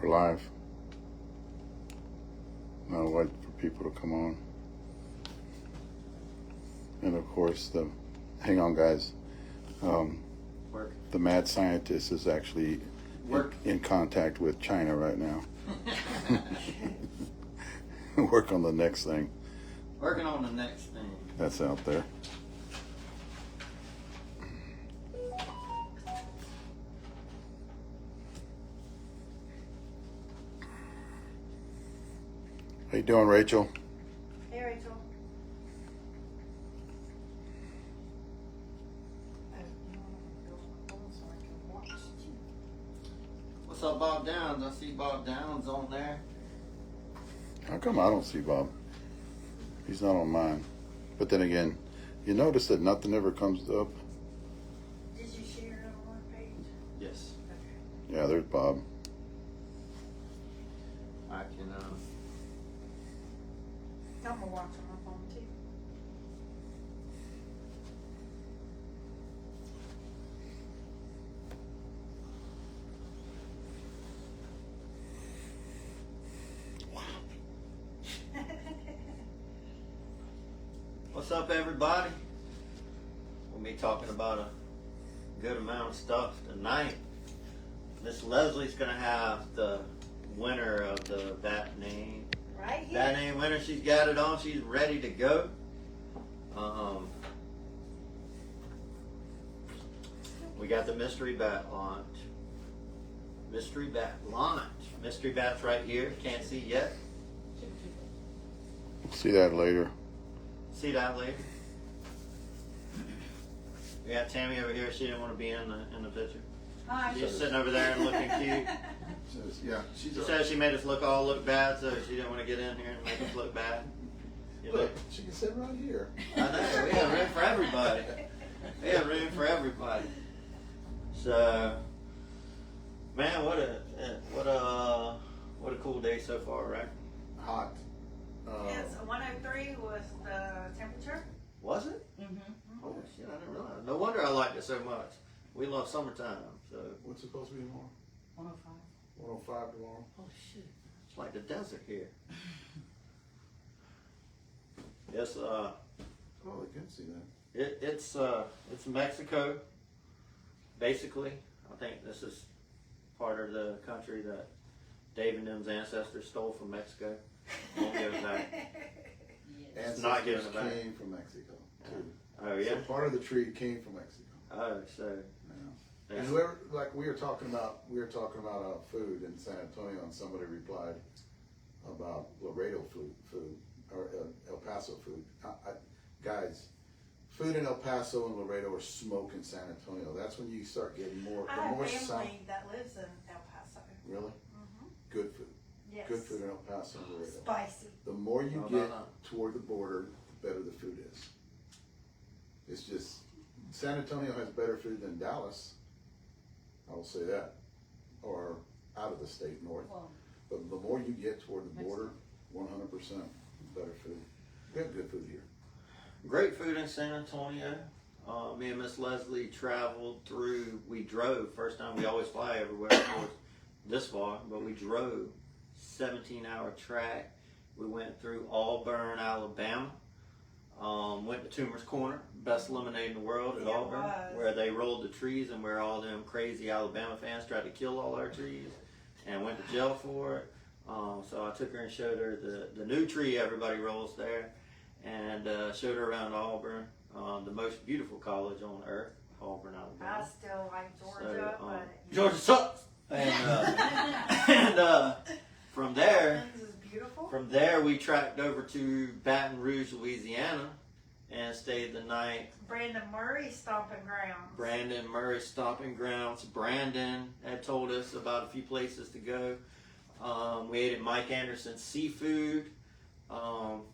We're live. Now wait for people to come on. And of course, hang on guys, the mad scientist is actually in contact with China right now. Work on the next thing. Working on the next thing. That's out there. How you doing, Rachel? Hey, Rachel. What's up, Bob Downs? I see Bob Downs on there. How come I don't see Bob? He's not on mine. But then again, you notice that nothing ever comes up? Did you share it on our page? Yes. Okay. Yeah, there's Bob. I can, I'm gonna watch on my phone too. What's up, everybody? We'll be talking about a good amount of stuff tonight. Miss Leslie's gonna have the winner of the Bat Name. Right here. Bat Name winner. She's got it on. She's ready to go. We got the mystery bat launch. Mystery bat launch. Mystery bat's right here. Can't see yet. See that later. See that later. We got Tammy over here. She didn't want to be in the picture. Hi. She's sitting over there and looking cute. Yeah, She says she made us look bad, so she didn't want to get in here and make us look bad. You know? Look, she can sit right here. I know. We have room for everybody. We have room for everybody. So, man, what a cool day so far, right? Hot. Yes, 103 was the temperature. Was it? Mm-hmm. Oh shit! I didn't realize. No wonder I liked it so much. We love summertime. So. What's supposed to be tomorrow? 105. 105 tomorrow. Oh shit! It's like the desert here. Yes. Oh, I can see that. It's Mexico. Basically, I think this is part of the country that Dave and them's ancestors stole from Mexico. Won't give it back. Ancestors not giving it back. came from Mexico too. Oh yeah. So part of the tree came from Mexico. Oh, so. Yeah. And whoever, like we were talking about food in San Antonio, and somebody replied about Laredo food or El Paso food. Guys, food in El Paso and Laredo are smoke in San Antonio. That's when you start getting more. I have more family that lives in El Paso. Really? Mm-hmm. Good food. Yes. Good food in El Paso and Laredo. Spicy. The more you get toward the border, the better the food is. It's just, San Antonio has better food than Dallas. I will say that. Or out of the state north. Well, But the more you get toward the border, 100% better food. We have good food here. Great food in San Antonio. Me and Miss Leslie traveled through. We drove. First time we always fly everywhere. Of course, this far, but we drove 17-hour track. We went through Auburn, Alabama. Went to Toomer's Corner, best lemonade in the world at Auburn, where they rolled the trees and where all them crazy Alabama fans tried to kill all our trees and went to jail for it. So I took her and showed her the new tree everybody rolls there, and showed her around Auburn, the most beautiful college on earth, Auburn, Alabama. I still like Georgia, So, but Georgia sucks. And from there. This is beautiful. From there, we tracked over to Baton Rouge, Louisiana, and stayed the night. Brandon Murray stomping grounds. Brandon Murray stomping grounds. Brandon had told us about a few places to go. We ate at Mike Anderson's Seafood.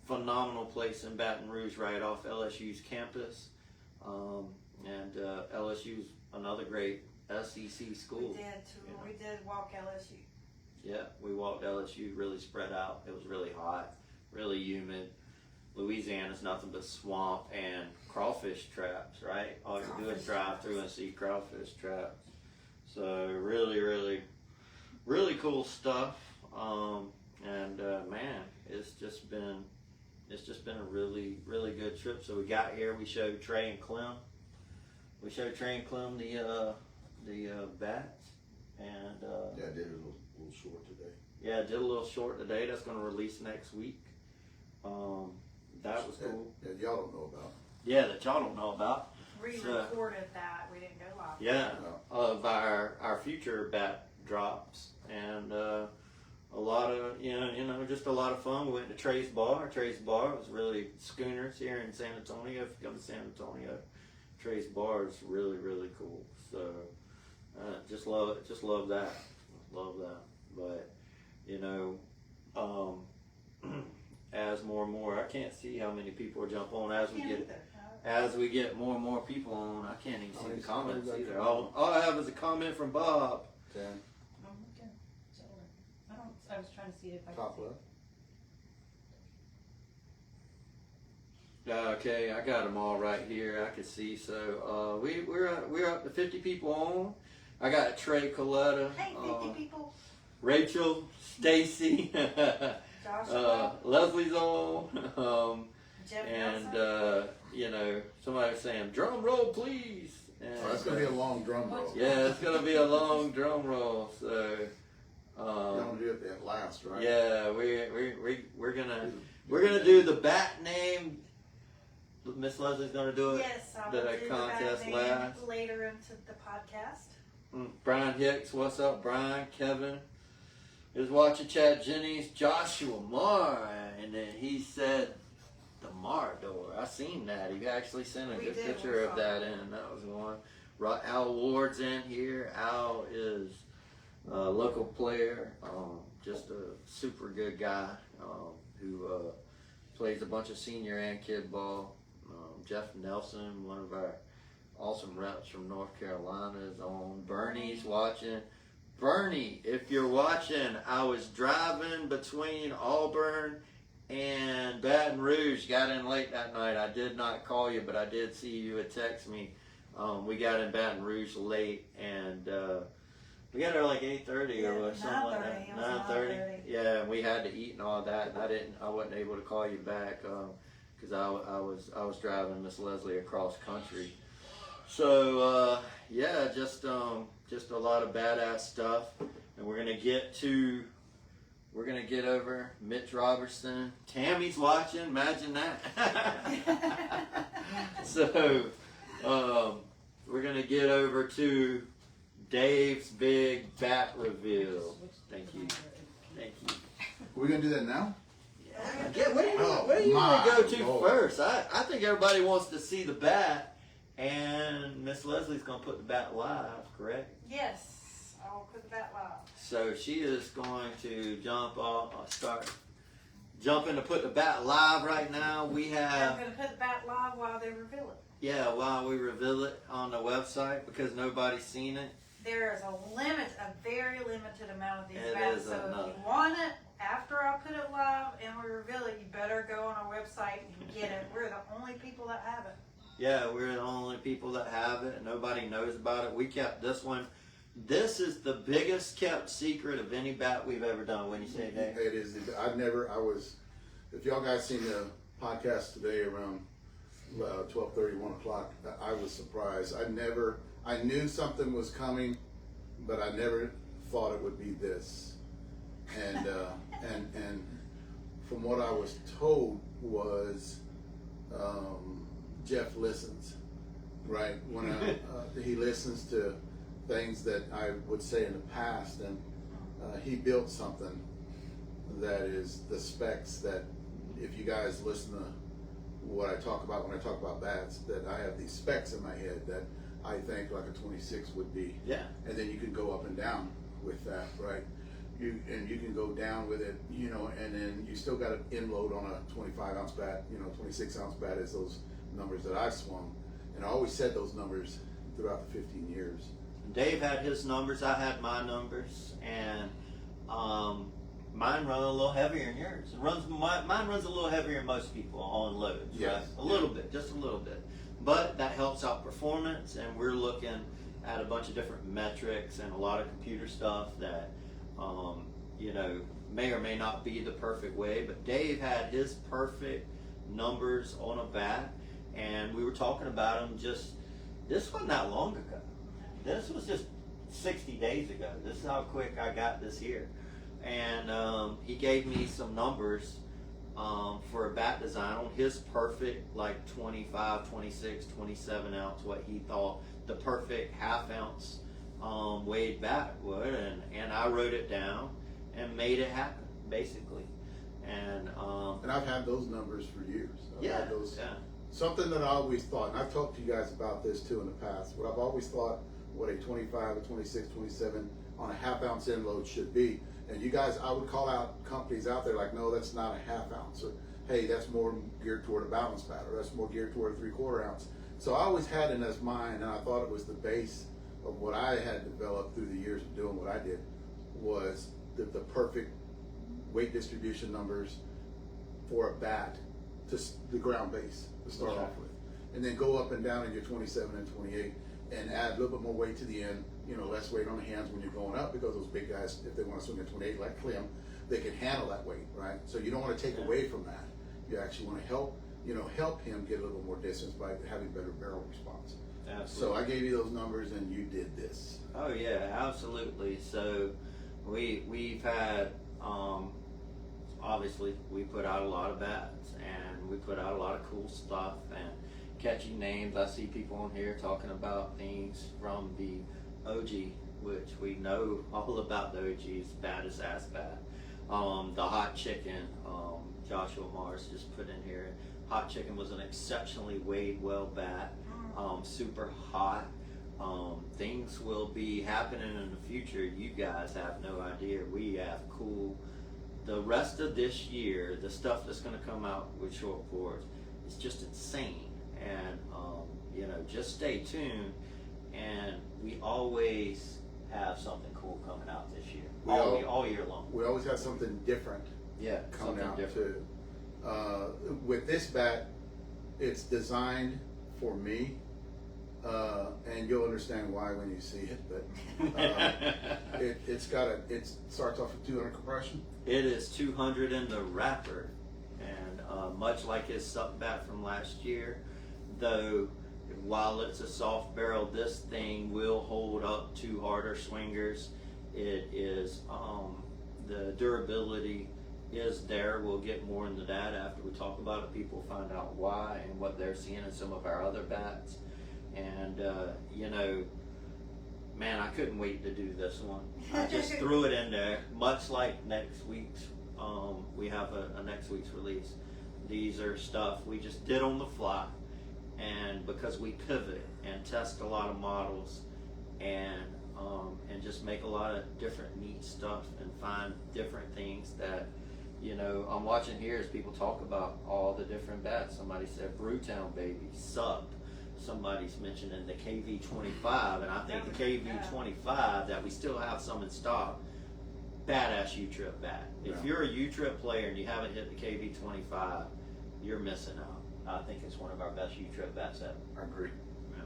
Phenomenal place in Baton Rouge, right off LSU's campus. And LSU's another great SEC school. We did too. You know. We did walk LSU. Yeah, we walked LSU, really spread out. It was really hot, really humid. Louisiana's nothing but swamp and crawfish traps, right? All you do is drive through and see crawfish traps. So really, really, really cool stuff. And man, it's just been a really, really good trip. So we got here, we showed Trey and Clem. We showed Trey and Clem the bats, and Yeah, I did it a little short today. yeah, did a little short today. That's going to release next week. That was cool. That y'all don't know about. Yeah, that y'all don't know about. Re-recorded that. We didn't go live. Yeah, No. of our future bat drops, and a lot of just a lot of fun. We went to Trey's bar. Trey's bar was really Schooners here in San Antonio. If you come to San Antonio, Trey's bar is really, really cool. So just love it. Just love that. Love that. But as more and more, I can't see how many people jump on as we get more and more people on. I can't even see the comments either. All I have is a comment from Bob. Okay. Okay. So, I was trying to see if I Top could. left. Okay, I got them all right here. I can see. So we're up to 50 people on. I got Trey Coletta, Hey, 50 people. Rachel, Stacy, Joshua. Leslie's on, Jeff and Nelson. somebody was saying drum roll please. And, Oh, that's gonna be a long drum roll. yeah, it's gonna be a long drum roll. So You don't do it at last, right? yeah, we're gonna do the bat name. Miss Leslie's gonna do it. Yes, I the will do contest that name last. later into the podcast. Brian Hicks, what's up, Brian? Kevin is watching. Chad Jennings, Joshua Marr, and then he said the Marr door. I seen that. He actually sent a We good did, picture we of saw that that. in. That was one. Al Ward's in here. Al is a local player, just a super good guy who plays a bunch of senior and kid ball. Jeff Nelson, one of our awesome reps from North Carolina, is on. Bernie's watching. Bernie, if you're watching, I was driving between Auburn and Baton Rouge. Got in late that night. I did not call you, but I did see you had text me. We got in Baton Rouge late, and we got there like 8:30 or what, something like that. 9:30. It was 9:30. Yeah, and we had to eat and all that, and I wasn't able to call you back because I was driving Miss Leslie across country. So yeah, just a lot of badass stuff, and we're gonna get over Mitch Robertson. Tammy's watching. Imagine that. So we're gonna get over to Dave's big bat reveal. Thank you. Thank you. Are we gonna do that now? Yeah, where do you want to go to first? I think everybody wants to see the bat, and Miss Leslie's going to put the bat live, correct? Yes, I will put that live. So she is going to start jumping to put the bat live right now. We I'm have, going to put the bat live while they reveal it. yeah, while we reveal it on the website because nobody's seen it. There is a very limited amount of these It bats. is So if enough. you want it, after I put it live and we reveal it, you better go on our website and get it. We're the only people that have it. Yeah, we're the only people that have it. Nobody knows about it. We kept this one. This is the biggest kept secret of any bat we've ever done. When you say that, It is. If y'all guys seen the podcast today around 12:30, 1 o'clock, I was surprised. I knew something was coming, but I never thought it would be this. And and from what I was told was Jeff listens, right? When he listens to things that I would say in the past, and he built something that is the specs that if you guys listen to what I talk about when I talk about bats, that I have these specs in my head that I think like a 26 would be. yeah, And then you can go up and down with that, right? You can go down with it, and then you still got an inload on a 25-ounce bat, 26-ounce bat is those numbers that I've swung. And I always said those numbers throughout the 15 years. Dave had his numbers. I had my numbers, and mine run a little heavier than yours. Mine runs a little heavier than most people on loads. Yes. Right? A little bit, just a little bit. But that helps out performance, and we're looking at a bunch of different metrics and a lot of computer stuff that you know, may or may not be the perfect way, but Dave had his perfect numbers on a bat, and we were talking about them this wasn't that long ago. This was just 60 days ago. This is how quick I got this here. And he gave me some numbers for a bat design on his perfect, like 25, 26, 27 ounce, what he thought the perfect half ounce weighted bat would, and I wrote it down and made it happen, basically. And I've had those numbers for years. I've yeah, had those, yeah. something that I always thought, and I've talked to you guys about this too in the past, what I've always thought what a 25, a 26, 27 on a half ounce end load should be. And you guys, I would call out companies out there like, no, that's not a half ounce, or hey, that's more geared toward a balance bat, or that's more geared toward a 3/4 ounce. So I always had in as mine, and I thought it was the base of what I had developed through the years of doing what I did, was the perfect weight distribution numbers for a bat to the ground base to start off with, and then go up and down in your 27 and 28, and add a little bit more weight to the end. You know, less weight on the hands when you're going up, because those big guys, if they want to swing at 28 like Clem, they can handle that weight, right? So you don't want to take away from that. You actually want to help him get a little more distance by having better barrel response. Absolutely. So I gave you those numbers, and you did this. Oh yeah, absolutely. So we've had obviously we put out a lot of bats, and we put out a lot of cool stuff and catchy names. I see people on here talking about things from the OG, which we know all about the OG's baddest ass bat. The hot chicken, Joshua Mars just put in here. Hot chicken was an exceptionally weighed well bat, super hot. Things will be happening in the future. You guys have no idea. We have cool. The rest of this year, the stuff that's going to come out with Short Porch is just insane. And you know, just stay tuned. And we always have something cool coming out this year, all year long. We always have something different coming out different. too. With this bat, it's designed for me, and you'll understand why when you see it. But it starts off with 200 compression. It is 200 in the wrapper, and much like his suck bat from last year, though. While it's a soft barrel, this thing will hold up to harder swingers. It is, the durability is there. We'll get more into that after we talk about it. People find out why and what they're seeing in some of our other bats. And, you know, man, I couldn't wait to do this one. I just threw it in there, much like next week's, we have a next week's release. These are stuff we just did on the fly. And because we pivot and test a lot of models and just make a lot of different neat stuff and find different things that, you know, I'm watching here as people talk about all the different bats. Somebody said Brewtown Baby, Sub. Somebody's mentioning the KV25, and I think the KV25 that we still have some in stock, badass U-Trip bat. If you're a U-Trip player and you haven't hit the KV25, you're missing out. I think it's one of our best U-Trip bats ever. I agree. Yeah.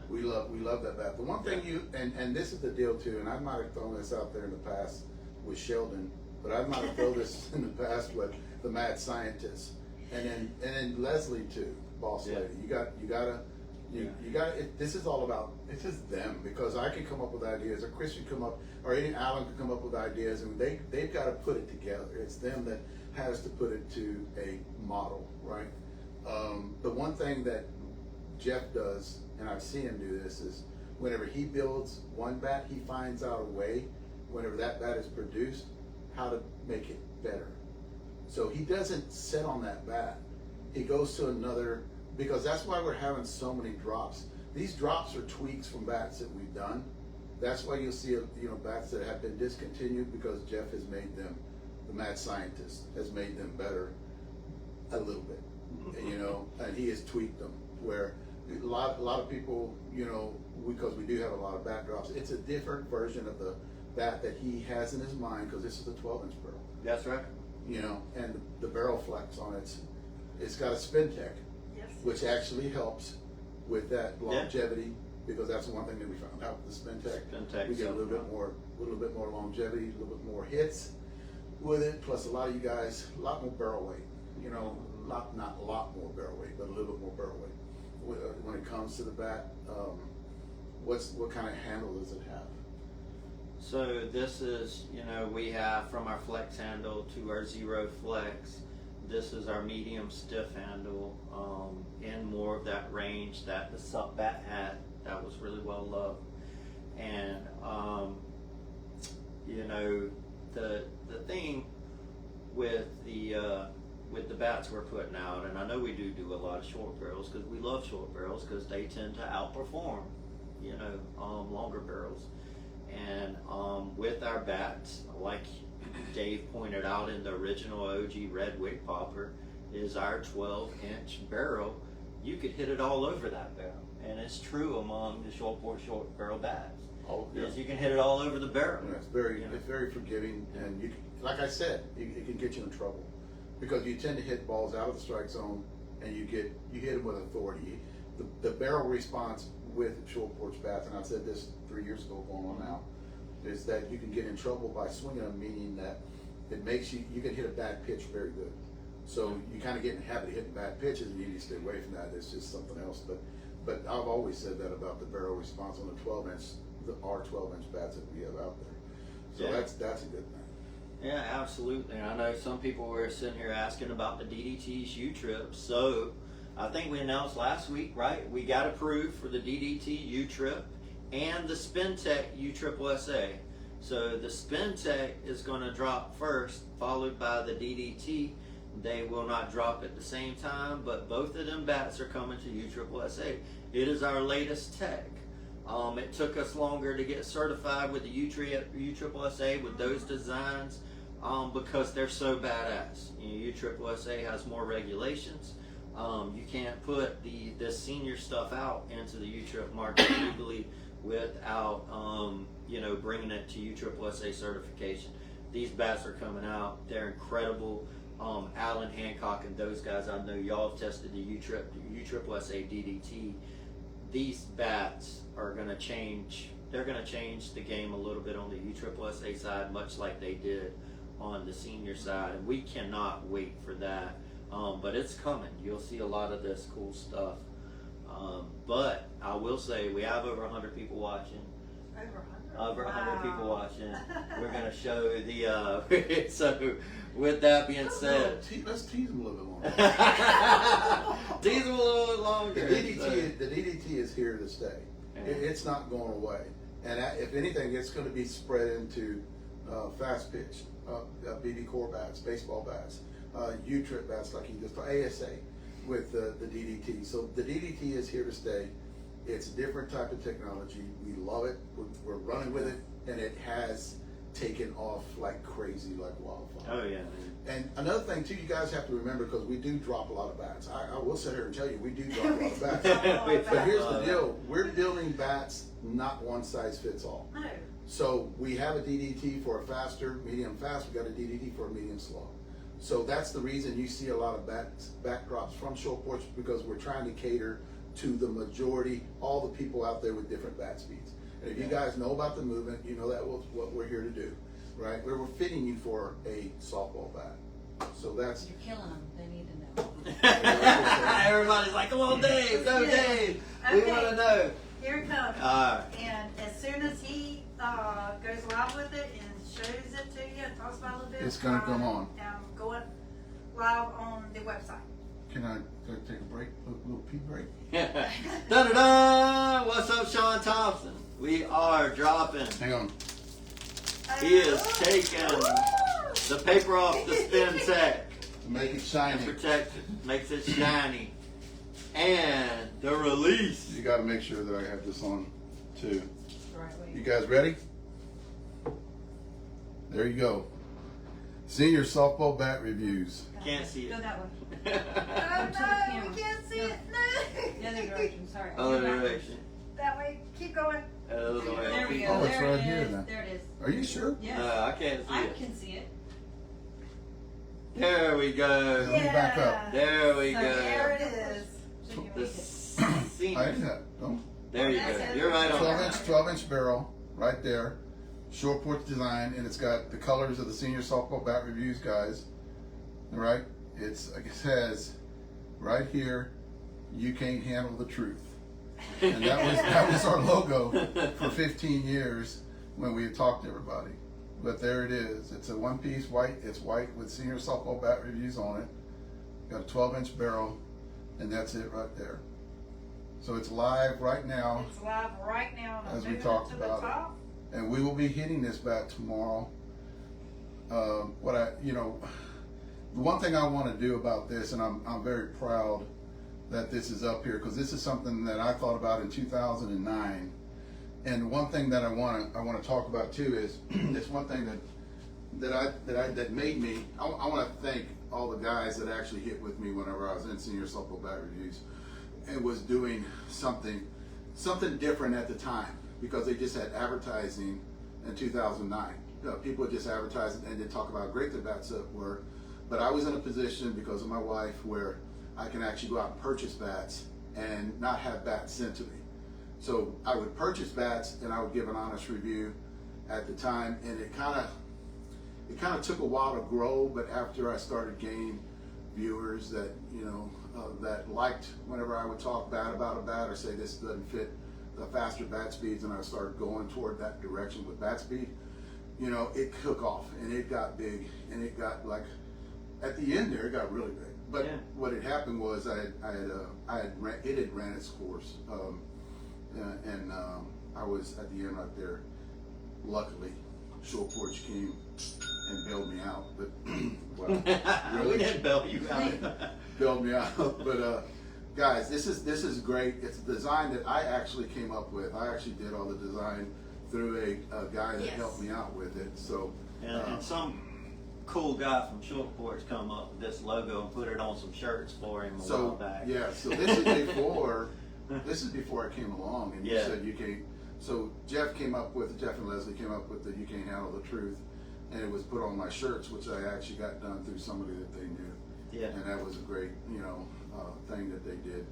We love that bat. The one thing and this is the deal too, and I might have thrown this out there in the past with Sheldon, but I might have thrown this in the past with the Mad Scientist, and then Leslie too, Boss Lady. You gotta. This is all about. It's just them, because I can come up with ideas, or Chris can come up, or any Alan can come up with ideas, and they've got to put it together. It's them that has to put it to a model, right? The one thing that Jeff does, and I've seen him do this, is whenever he builds one bat, he finds out a way, whenever that bat is produced, how to make it better. So he doesn't sit on that bat. He goes to another, because that's why we're having so many drops. These drops are tweaks from bats that we've done. That's why you'll see, bats that have been discontinued, because Jeff has made them, the Mad Scientist has made them better a little bit. And he has tweaked them, where a lot of people, because we do have a lot of bat drops, it's a different version of the bat that he has in his mind, because this is a 12-inch barrel. That's right. And the barrel flex on it's got a spin tech, which actually helps with that longevity because that's one thing that we found out with the Spin Tech. Spin Tech, We get a little bit more longevity, a little bit more hits with it. Plus, a lot of you guys, a lot more barrel weight. You know, not a lot more barrel weight, but a little bit more barrel weight. When it comes to the bat, what kind of handle does it have? So this is, you know, we have from our flex handle to our zero flex. This is our medium stiff handle, in more of that range that the sub bat had. That was really well loved. And you know, the thing with the bats we're putting out, and I know we do a lot of short barrels because we love short barrels because they tend to outperform, you know, longer barrels. And with our bats, like Dave pointed out in the original OG Red Wig Popper, is our 12-inch barrel. You could hit it all over that barrel, and it's true among the short barrel bats. Oh, yeah. Is you can hit it all over the barrel. Yeah, it's very, You know? it's very forgiving, and you, like I said, it can get you in trouble because you tend to hit balls out of the strike zone, and you hit them with authority. The barrel response with short porch bats, and I said this 3 years ago, going on now, is that you can get in trouble by swinging them, meaning that it makes you can hit a bad pitch very good. So you kind of get in the habit of hitting bad pitches, and you need to stay away from that. It's just something else. But I've always said that about the barrel response on the 12-inch, our 12-inch bats that we have out there. So Yeah. that's a good thing. Yeah, absolutely. And I know some people were sitting here asking about the DDT's U-Trip. So I think we announced last week, right? We got approved for the DDT U-Trip and the Spin Tech U-Triple-SA. So the Spin Tech is going to drop first, followed by the DDT. They will not drop at the same time, but both of them bats are coming to U-Triple-SA. It is our latest tech. It took us longer to get certified with the U-Triple-SA with those designs because they're so badass. You know, U-Triple-SA has more regulations. You can't put this senior stuff out into the U-Trip market legally without you know, bringing it to U-Triple-SA certification. These bats are coming out. They're incredible. Alan Hancock and those guys, I know y'all have tested the U-Triple-SA DDT. These bats are going to change. They're going to change the game a little bit on the U-Triple-SA side, much like they did on the senior side. And we cannot wait for that. But it's coming. You'll see a lot of this cool stuff. But I will say we have over 100 people watching. Over 100 people watching. We're going to show the, so with that being said. Let's tease them a little bit longer. Tease them a little bit longer. The DDT is here to stay. Yeah. It's not going away. And if anything, it's going to be spread into fast pitch, BB core bats, baseball bats, U-Trip bats like you just ASA with the DDT. So the DDT is here to stay. It's a different type of technology. We love it. We're running with it, and it has taken off like crazy, like wildfire. Oh yeah. And another thing too, you guys have to remember, because we do drop a lot of bats. I will sit here and tell you, we do drop a lot of bats. But here's the deal: we're building bats, not one size fits all. No. So we have a DDT for a faster, medium fast. We got a DDT for a medium slow. So that's the reason you see a lot of bat drops from short porch, because we're trying to cater to the majority, all the people out there with different bat speeds. And if you guys know about the movement, you know that what we're here to do, right? We're fitting you for a softball bat. So that's. You're killing them. They need to know. Everybody's like, come on, Dave, go Dave. We Okay. want to know. Here it comes. Alright. And as soon as he goes live with it and shows it to you and talks about it a little bit, It's gonna come on. I'm going live on the website. Can I take a break, a little pee break? Da-da-da! What's up, Sean Thompson? We are dropping. Hang on. He is taking the paper off the Spin Tech. To make it shiny. Protect it, makes it shiny. And the release. You got to make sure that I have this on too. Right way. You guys ready? There you go. Senior softball bat reviews. Can't see it. Go that way. Oh To the no, camera. we can't see No. it. No. The other direction, sorry. Other Go backwards. direction. That way, keep going. Other way. There we go. Oh, it's there right it here is. now. There it is. Are you sure? Yes. No, I can't see I it. can see it. There we go. Let me back up. There we So go. There it is. So you The read it. I senior. didn't have. Don't. There you go. You're right on. 12-inch barrel right there, short porch design, and it's got the colors of the Senior Softball Bat Reviews guys. All right, it says right here, "You can't handle the truth," and that was our logo for 15 years when we had talked to everybody. But there it is. It's a one-piece white. It's white with Senior Softball Bat Reviews on it. Got a 12-inch barrel, and that's it right there. So it's live right now. It's live right now, and I'm As we moving talked it to the about it. top. And we will be hitting this bat tomorrow. The one thing I want to do about this, and I'm very proud that this is up here, because this is something that I thought about in 2009. And one thing that I want to talk about too is it's one thing that made me. I want to thank all the guys that actually hit with me whenever I was in Senior Softball Bat Reviews and was doing something different at the time, because they just had advertising in 2009. People would just advertise and then talk about how great the bats were. But I was in a position, because of my wife, where I can actually go out and purchase bats and not have bats sent to me. So I would purchase bats and I would give an honest review at the time, and it kind of took a while to grow. But after I started gaining viewers that that liked whenever I would talk bad about a bat or say this doesn't fit the faster bat speeds, and I started going toward that direction with bat speed, it took off and it got big, and it got like at the end there it got really big. But what had happened was it had ran its course. I was at the end right there. Luckily, Short Porch came and bailed me out. But well, really, We didn't bail you out. bailed me out. But guys, this is great. It's a design that I actually came up with. I actually did all the design through a guy that helped me out with it. So And some cool guy from Short Porch come up with this logo and put it on some shirts for him a while back. Yeah, so this is before I came along, and you said you can't. So Jeff and Leslie came up with the "You Can't Handle the Truth," and it was put on my shirts, which I actually got done through somebody that they knew. Yeah. And that was a great, thing that they did.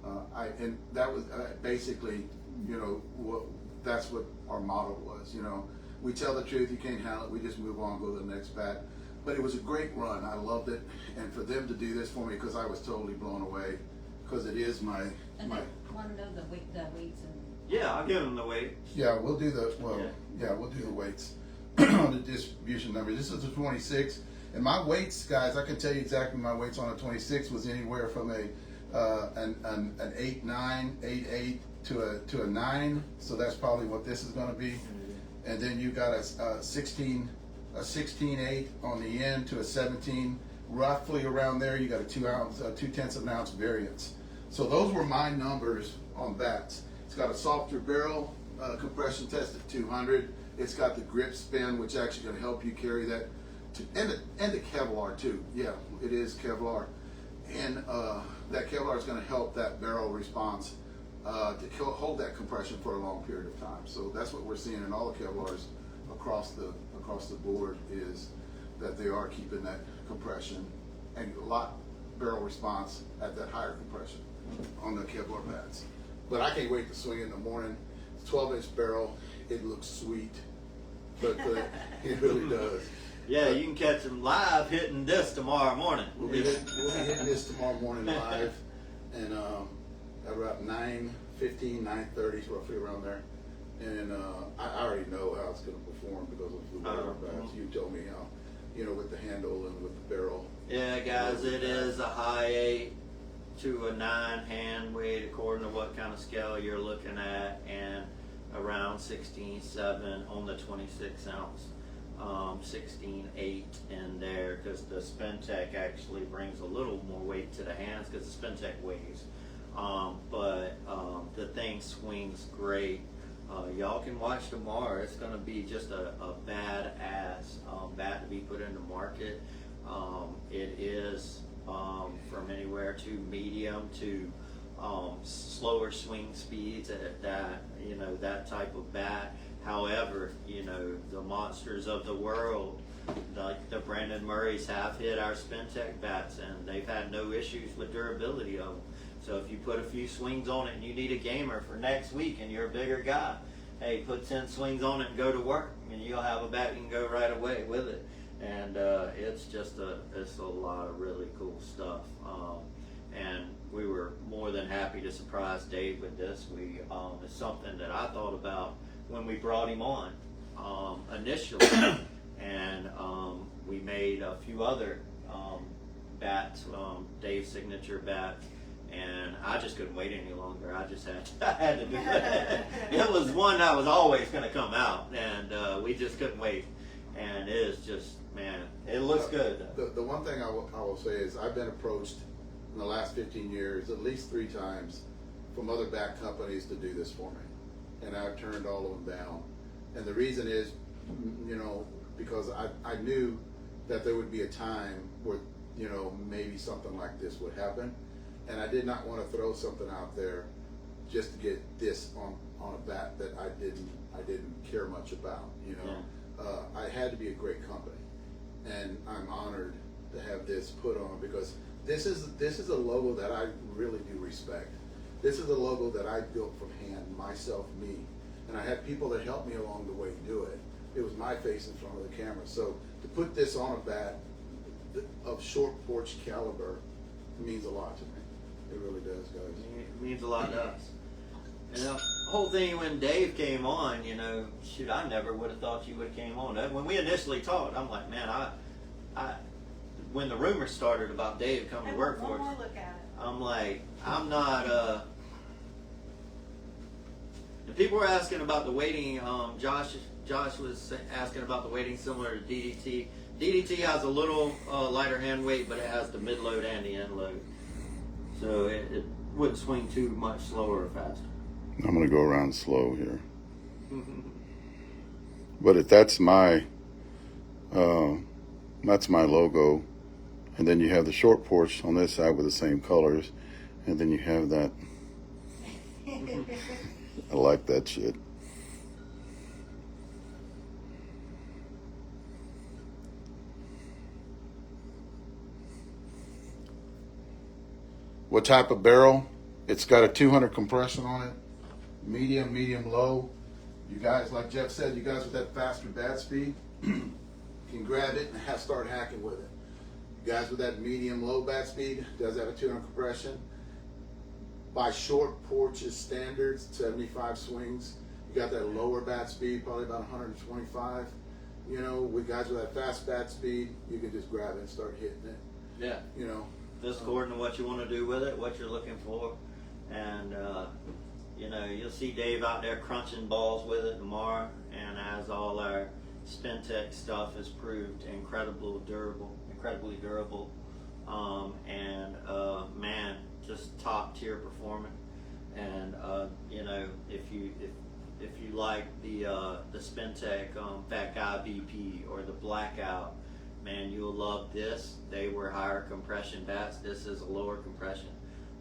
And that was basically, that's what our motto was. We tell the truth, you can't handle it, we just move on, go to the next bat. But it was a great run. I loved it, and for them to do this for me, because I was totally blown away, because it is my. And they want to know the weights and. Yeah, I'll give him the weight. Yeah, we'll do the we'll do the weights on the distribution number. This is a 26, and my weights, guys, I can tell you exactly my weights on a 26 was anywhere from an 8.9, 8.8 to a 9. So that's probably what this is going to be. And then you got a 16.8 on the end to a 17, roughly around there. You got a 2/10 of an ounce variance. So those were my numbers on bats. It's got a softer barrel, compression test at 200. It's got the grip spin, which actually going to help you carry that, and the Kevlar too. Yeah, it is Kevlar, and that Kevlar is going to help that barrel response to hold that compression for a long period of time. So that's what we're seeing in all the Kevlars across the board, is that they are keeping that compression and a lot barrel response at that higher compression on the Kevlar bats. But I can't wait to swing it in the morning. It's 12-inch barrel. It looks sweet, but it really does. Yeah, you can catch them live hitting this tomorrow morning. We'll be hitting this tomorrow morning live, and at about 9:15, 9:30, roughly around there. And I already know how it's going to perform because of the way our bats. You told me how, with the handle and with the barrel. Yeah, guys, it is a high 8 to a 9 hand weight according to what kind of scale you're looking at, and around 16.7 on the 26 ounce, 16.8 in there, because the SPINTEC actually brings a little more weight to the hands because the SPINTEC weighs. But the thing swings great. Y'all can watch tomorrow. It's going to be just a badass bat to be put into market. It is from anywhere to medium to slower swing speeds at that, that type of bat. However, the monsters of the world, like the Brandon Murrays, have hit our SPINTEC bats, and they've had no issues with durability of them. So if you put a few swings on it and you need a gamer for next week and you're a bigger guy, hey, put 10 swings on it and go to work, and you'll have a bat you can go right away with it. And it's a lot of really cool stuff. And we were more than happy to surprise Dave with this. It's something that I thought about when we brought him on initially, and we made a few other bats, Dave's signature bats, and I just couldn't wait any longer. I had to do it. It was one that was always going to come out, and we just couldn't wait. And it is just, man, it looks good. The one thing I will say is I've been approached in the last 15 years at least 3 times from other bat companies to do this for me, and I've turned all of them down. And the reason is, because I knew that there would be a time where maybe something like this would happen, and I did not want to throw something out there just to get this on a bat that I didn't care much about. I had to be a great company, and I'm honored to have this put on, because this is a logo that I really do respect. This is a logo that I built from hand, myself, me, and I had people that helped me along the way do it. It was my face in front of the camera. So to put this on a bat of short porch caliber means a lot to me. It really does, guys. It means a lot to us. And the whole thing when Dave came on, shoot, I never would have thought you would have came on. When we initially talked, I'm like, man, I when the rumors started about Dave coming to work for us, Look at it. I'm like, I'm not, the people were asking about the weighting, Josh was asking about the weighting similar to DDT. DDT has a little lighter hand weight, but it has the mid-load and the end load. So it wouldn't swing too much slower or faster. I'm going to go around slow here. But if that's my logo, and then you have the short porch on this side with the same colors, and then you have that. I like that shit. What type of barrel? It's got a 200 compression on it. Medium, low. You guys, like Jeff said, you guys with that faster bat speed can grab it and start hacking with it. You guys with that medium, low bat speed, does have a 200 compression. By short porches standards, 75 swings. You got that lower bat speed, probably about 125. With guys with that fast bat speed, you can just grab it and start hitting it. Yeah. Just according to what you want to do with it, what you're looking for. And, you'll see Dave out there crunching balls with it tomorrow. And as all our SpinTech stuff has proved, incredibly durable. Man, just top tier performance. And, if you like the SpinTech Fat Guy BP or the Blackout, man, you'll love this. They were higher compression bats. This is a lower compression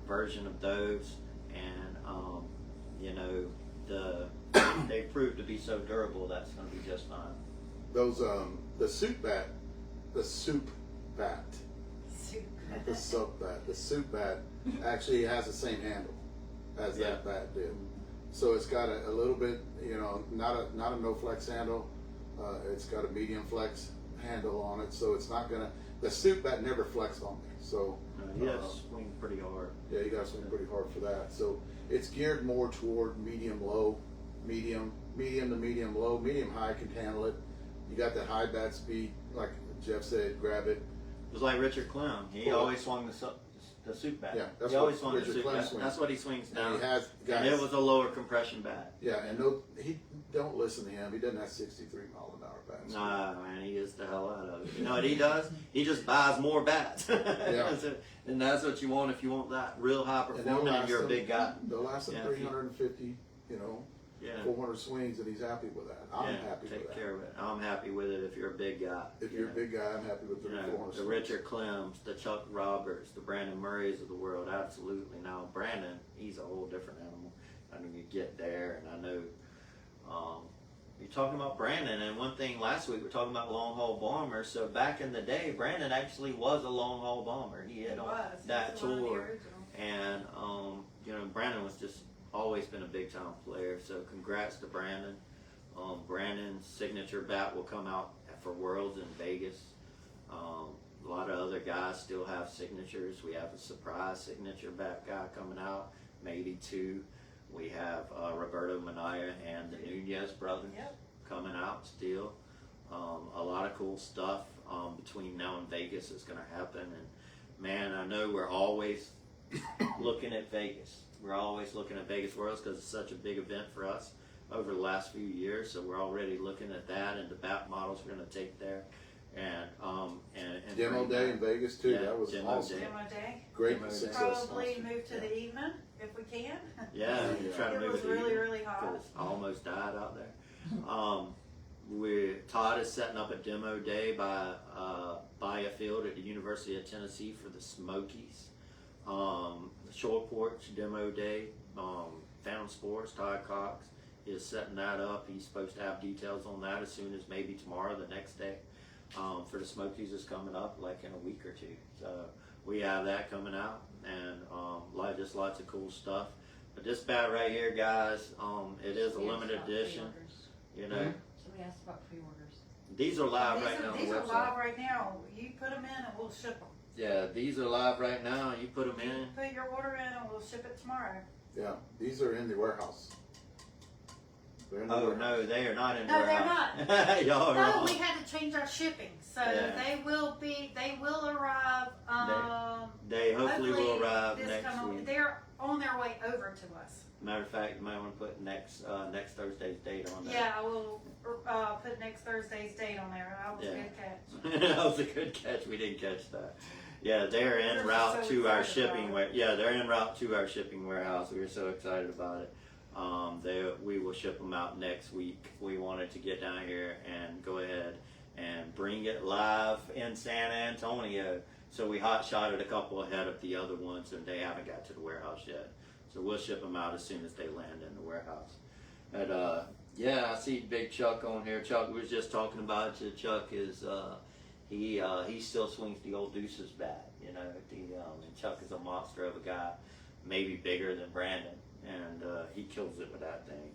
version of those, and they proved to be so durable. That's going to be just fine. Those the soup bat, not the soap bat. The soup bat actually has the same handle as that bat did. So it's got a little bit, not a no flex handle. It's got a medium flex handle on it, so it's not gonna. The soup bat never flexed on me, so You got to swing pretty hard. Yeah, you got to swing pretty hard for that. So it's geared more toward medium low, medium to medium low. Medium high can handle it. You got that high bat speed, like Jeff said, grab it. It was like Richard Clem. He always swung the soup bat. Yeah, that's he always what swung the Richard soup Clem bat. swings. That's what he swings down. And he has guys. And it was a lower compression bat. Yeah, and he don't listen to him. He doesn't have 63 mile an hour bats. Nah, man, he gets the hell out of it. You know what he does? He just buys more bats. Yeah. And that's what you want if you want that real high performance and you're a big guy. They'll last him 350, Yeah. 400 swings, and he's happy with that. I'm happy with that. Take care of it. I'm happy with it if you're a big guy. If you're a big guy, I'm happy with 400 the swings. Richard Clems, the Chuck Roberts, the Brandon Murrays of the world, absolutely. Now, Brandon, he's a whole different animal. I mean, you get there, and I know you're talking about Brandon, and one thing last week, we're talking about long haul bombers. So back in the day, Brandon actually was a long haul bomber. He had on that tour, and you know, Brandon was just always been a big time player. So congrats to Brandon. Brandon's signature bat will come out for Worlds in Vegas. A lot of other guys still have signatures. We have a surprise signature bat guy coming out, maybe two. We have Roberto Minaya and the Nunez brothers coming out still. A lot of cool stuff between now and Vegas is going to happen. And man, I know we're always looking at Vegas. We're always looking at Vegas Worlds because it's such a big event for us over the last few years. So we're already looking at that and the bat models we're going to take there. And Demo day in Vegas too. Yeah, that was demo awesome. day. Demo day. Great Demo day. success. Probably move to the evening if we can. Yeah, Yeah. trying to It move was it really, even, really hot. 'cause I almost died out there. Todd is setting up a demo day by a field at the University of Tennessee for the Smokies. Shore Porch demo day. Found Sports, Todd Cox is setting that up. He's supposed to have details on that as soon as maybe tomorrow, the next day. For the Smokies is coming up like in a week or two. So we have that coming out, and just lots of cool stuff. But this bat right here, guys, it is a We asked limited about edition. pre-orders. You know, So we asked about pre-orders. these are live right now on the These are website. live right now. You put them in and we'll ship them. Yeah, these are live right now. You put them You in. put your order in and we'll ship it tomorrow. Yeah, these are in the warehouse. They're in the Oh warehouse. no, they are not in No, they're warehouse. Y'all are No, wrong. we had to change our shipping, so Yeah. they will arrive. They hopefully will arrive this next coming- week. They're on their way over to us. Matter of fact, you might want to put next Thursday's date on there. Yeah, I will put next Thursday's date on there. That was a Yeah. good catch. That was a good catch. We didn't catch that. Yeah, they're en We're route so to our excited about shipping. it. Yeah, they're en route to our shipping warehouse. We were so excited about it. We will ship them out next week. We wanted to get down here and go ahead and bring it live in San Antonio. So we hot shotted a couple ahead of the other ones, and they haven't got to the warehouse yet. So we'll ship them out as soon as they land in the warehouse. And yeah, I see Big Chuck on here. Chuck was just talking about you. Chuck is he still swings the old Deuces bat, you know. And Chuck is a monster of a guy, maybe bigger than Brandon, and he kills it with that thing.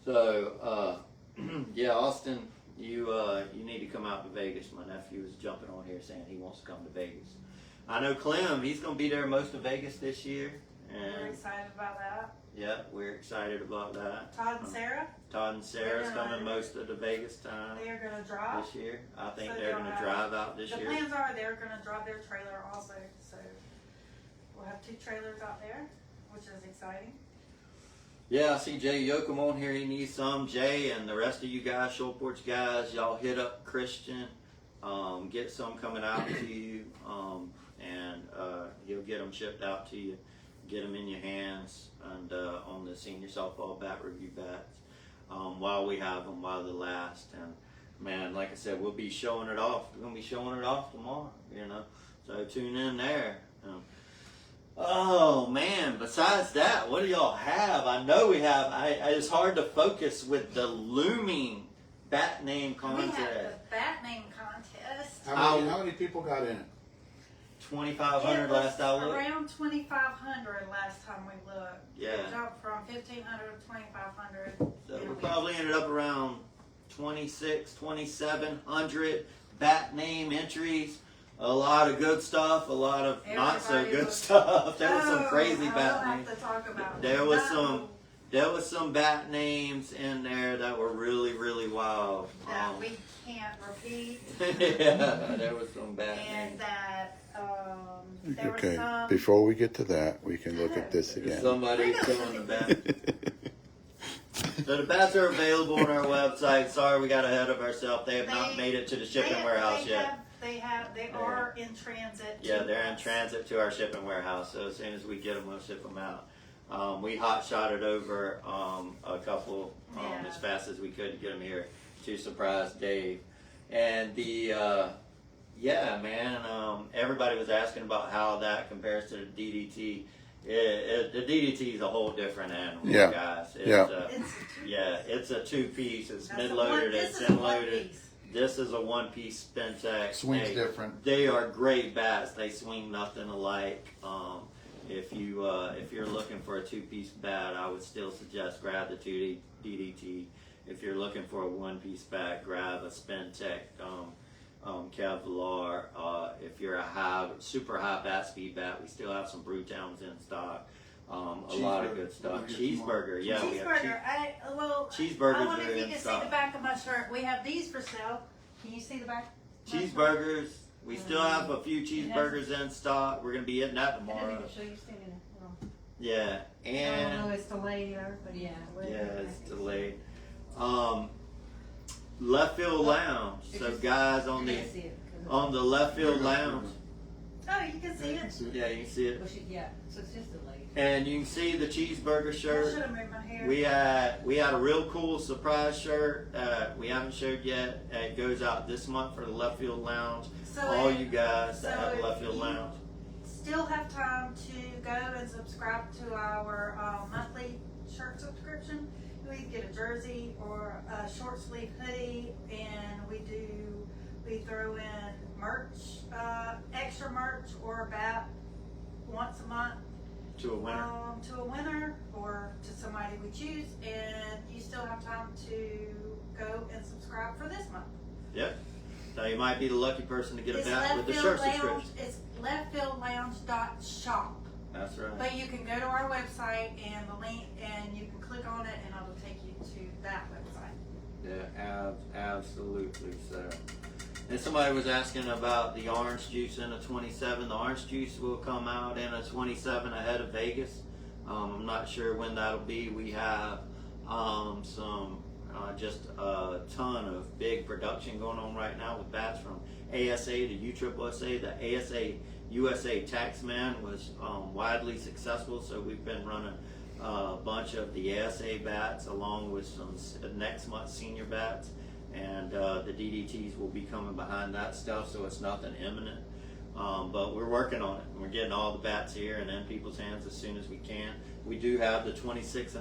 So yeah, Austin, you need to come out to Vegas. My nephew is jumping on here saying he wants to come to Vegas. I know Clem, he's going to be there most of Vegas this year. We're And excited about that. yeah, we're excited about that. Todd and Sarah, Todd and Sarah's Yeah. coming most of the Vegas time they are going to drive. this year. I think So they're they'll going to have- drive out this The year. plans are they're going to drive their trailer also. So we'll have 2 trailers out there, which is exciting. Yeah, I see Jay Yoakum on here. He needs some. Jay and the rest of you guys, Shore Porch guys, y'all hit up Christian. Get some coming out to you, and he'll get them shipped out to you. Get them in your hands, and on the Senior Softball Bat Review bats while we have them, while they last. And man, like I said, we'll be showing it off. We're gonna be showing it off tomorrow, you know. So tune in there. Oh man! Besides that, what do y'all have? I know we have. It's hard to focus with the looming bat name We contest. have the bat name contest. How many people got in it? 2,500 It last I was looked. around 2,500 last time we looked. Yeah. It jumped from 1,500 to 2,500. So in a we week. probably ended up around 2,700 bat name entries. A lot of good stuff, a lot of not so Everybody good was- stuff. There was some Oh, crazy I bat will names. have to talk about There was that. There was some bat names in there that were really, really wild. That we can't repeat. Yeah, there was some bat And names. that there were Okay, some. before we get to that, we can look at this again. Somebody's killing the bat. So the bats are available on our website. Sorry, we got ahead of ourselves. They have not They- made it to the shipping warehouse yet. They are in transit. Yeah, to they're in us. transit to our shipping warehouse. So as soon as we get them, we'll ship them out. We hot shotted over a couple Yeah. as fast as we could to get them here to surprise Dave. And yeah, man, everybody was asking about how that compares to the DDT. The DDT is a whole different animal, Yeah. guys. It's, Yeah. It's a 2-piece. It's That's a mid-loaded. one- It's this is a end-loaded. one-piece. This is a 1-piece Spintex. Swings different. They are great bats. They swing nothing alike. if you're looking for a 2-piece bat, I would still suggest grab the 2 DDT. If you're looking for a 1-piece bat, grab a Spentech Kevlar. If you're a super high bat speed bat, we still have some Brewtowns in stock. A lot of good stuff. Cheeseburger, yeah. We have Cheeseburger. Cheeseburgers I wonder are if you in can see stock. the back of my shirt. We have these for sale. Can you see the back? of my shirt? Cheeseburgers. We still have a few cheeseburgers in stock. We're gonna be hitting that I didn't tomorrow. even show you standing there. Yeah, I don't know, and it's delayed there, but yeah. it's delayed. Left field lounge. So guys on the left field lounge. Oh, you can see it. Yeah, you can see it. Yeah, so it's just delayed. And you can see the cheeseburger I should shirt. have moved my hair. We had a real cool surprise shirt that we haven't showed yet. It goes out this month for the left field lounge. So All if- you guys that so have a if left field you lounge. Still have time to go and subscribe to our monthly shirt subscription. We get a jersey or a short sleeve hoodie, and we throw in merch, extra merch or a bat once a month To a winner. to a winner or to somebody we choose, and you still have time to go and subscribe for this month. Yep. So you might be the lucky person to get a It's bat with the shirt subscription. It's leftfieldlounge.shop. That's right. But you can go to our website and the link, and you can click on it, and it'll take you to that website. Yeah, absolutely. So, and somebody was asking about the orange juice in a 27. The orange juice will come out in a 27 ahead of Vegas. I'm not sure when that'll be. We have just a ton of big production going on right now with bats from ASA to USSSA. The ASA USA Taxman was widely successful, so we've been running a bunch of the ASA bats along with some next month senior bats, and the DDTs will be coming behind that stuff, so it's nothing imminent. But we're working on it. We're getting all the bats here and in people's hands as soon as we can. We do have the 26.5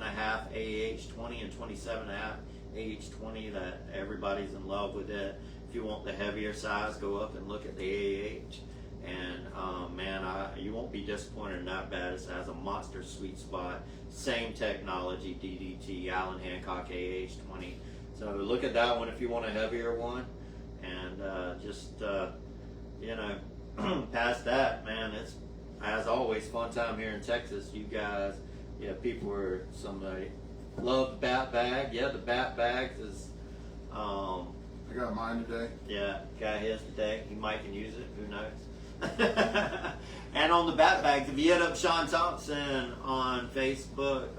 AH20 and 27.5 AH20 that everybody's in love with it. If you want the heavier size, go up and look at the AH. And man, you won't be disappointed in that bat. It has a monster sweet spot. Same technology, DDT, Allen Hancock AH20. So look at that one if you want a heavier one. And past that, man, it's as always fun time here in Texas. You guys, people were somebody love the bat bag. Yeah, the bat bags is. I got mine today. Yeah, got his today. He might can use it. Who knows? And on the bat bags, if you hit up Sean Thompson on Facebook,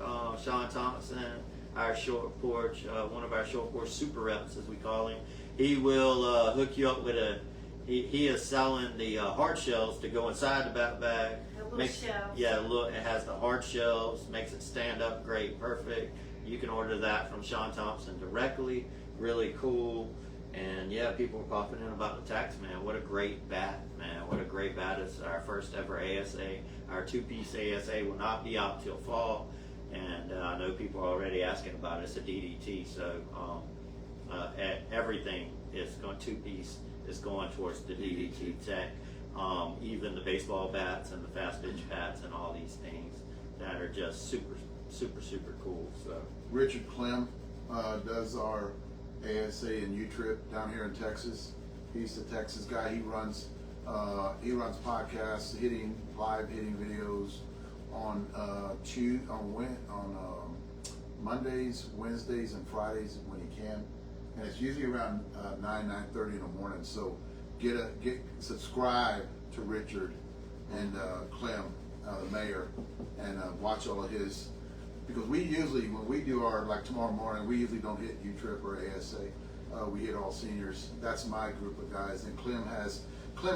Sean Thompson, our short porch, one of our short porch super reps as we call him, he will hook you up with he is selling the hard shells to go inside the bat bag. The little shells. Yeah, look, it has the hard shells, makes it stand up great, perfect. You can order that from Sean Thompson directly. Really cool. And yeah, people were popping in about the Taxman. What a great bat, man. What a great bat. It's our first ever ASA. Our 2-piece ASA will not be out till fall. And I know people are already asking about it. It's a DDT. So everything is going 2-piece is going towards the DDT tech. Even the baseball bats and the fast pitch bats and all these things that are just super, super, super cool. So Richard Clem does our ASA and U-Trip down here in Texas. He's the Texas guy. He runs podcasts, live hitting videos on Mondays, Wednesdays, and Fridays when he can, and it's usually around 9:30 in the morning. So subscribe to Richard and Clem, the mayor, and watch all of his. Because we usually, when we do our, like tomorrow morning, we usually don't hit U-Trip or ASA. We hit all seniors. That's my group of guys. And Clem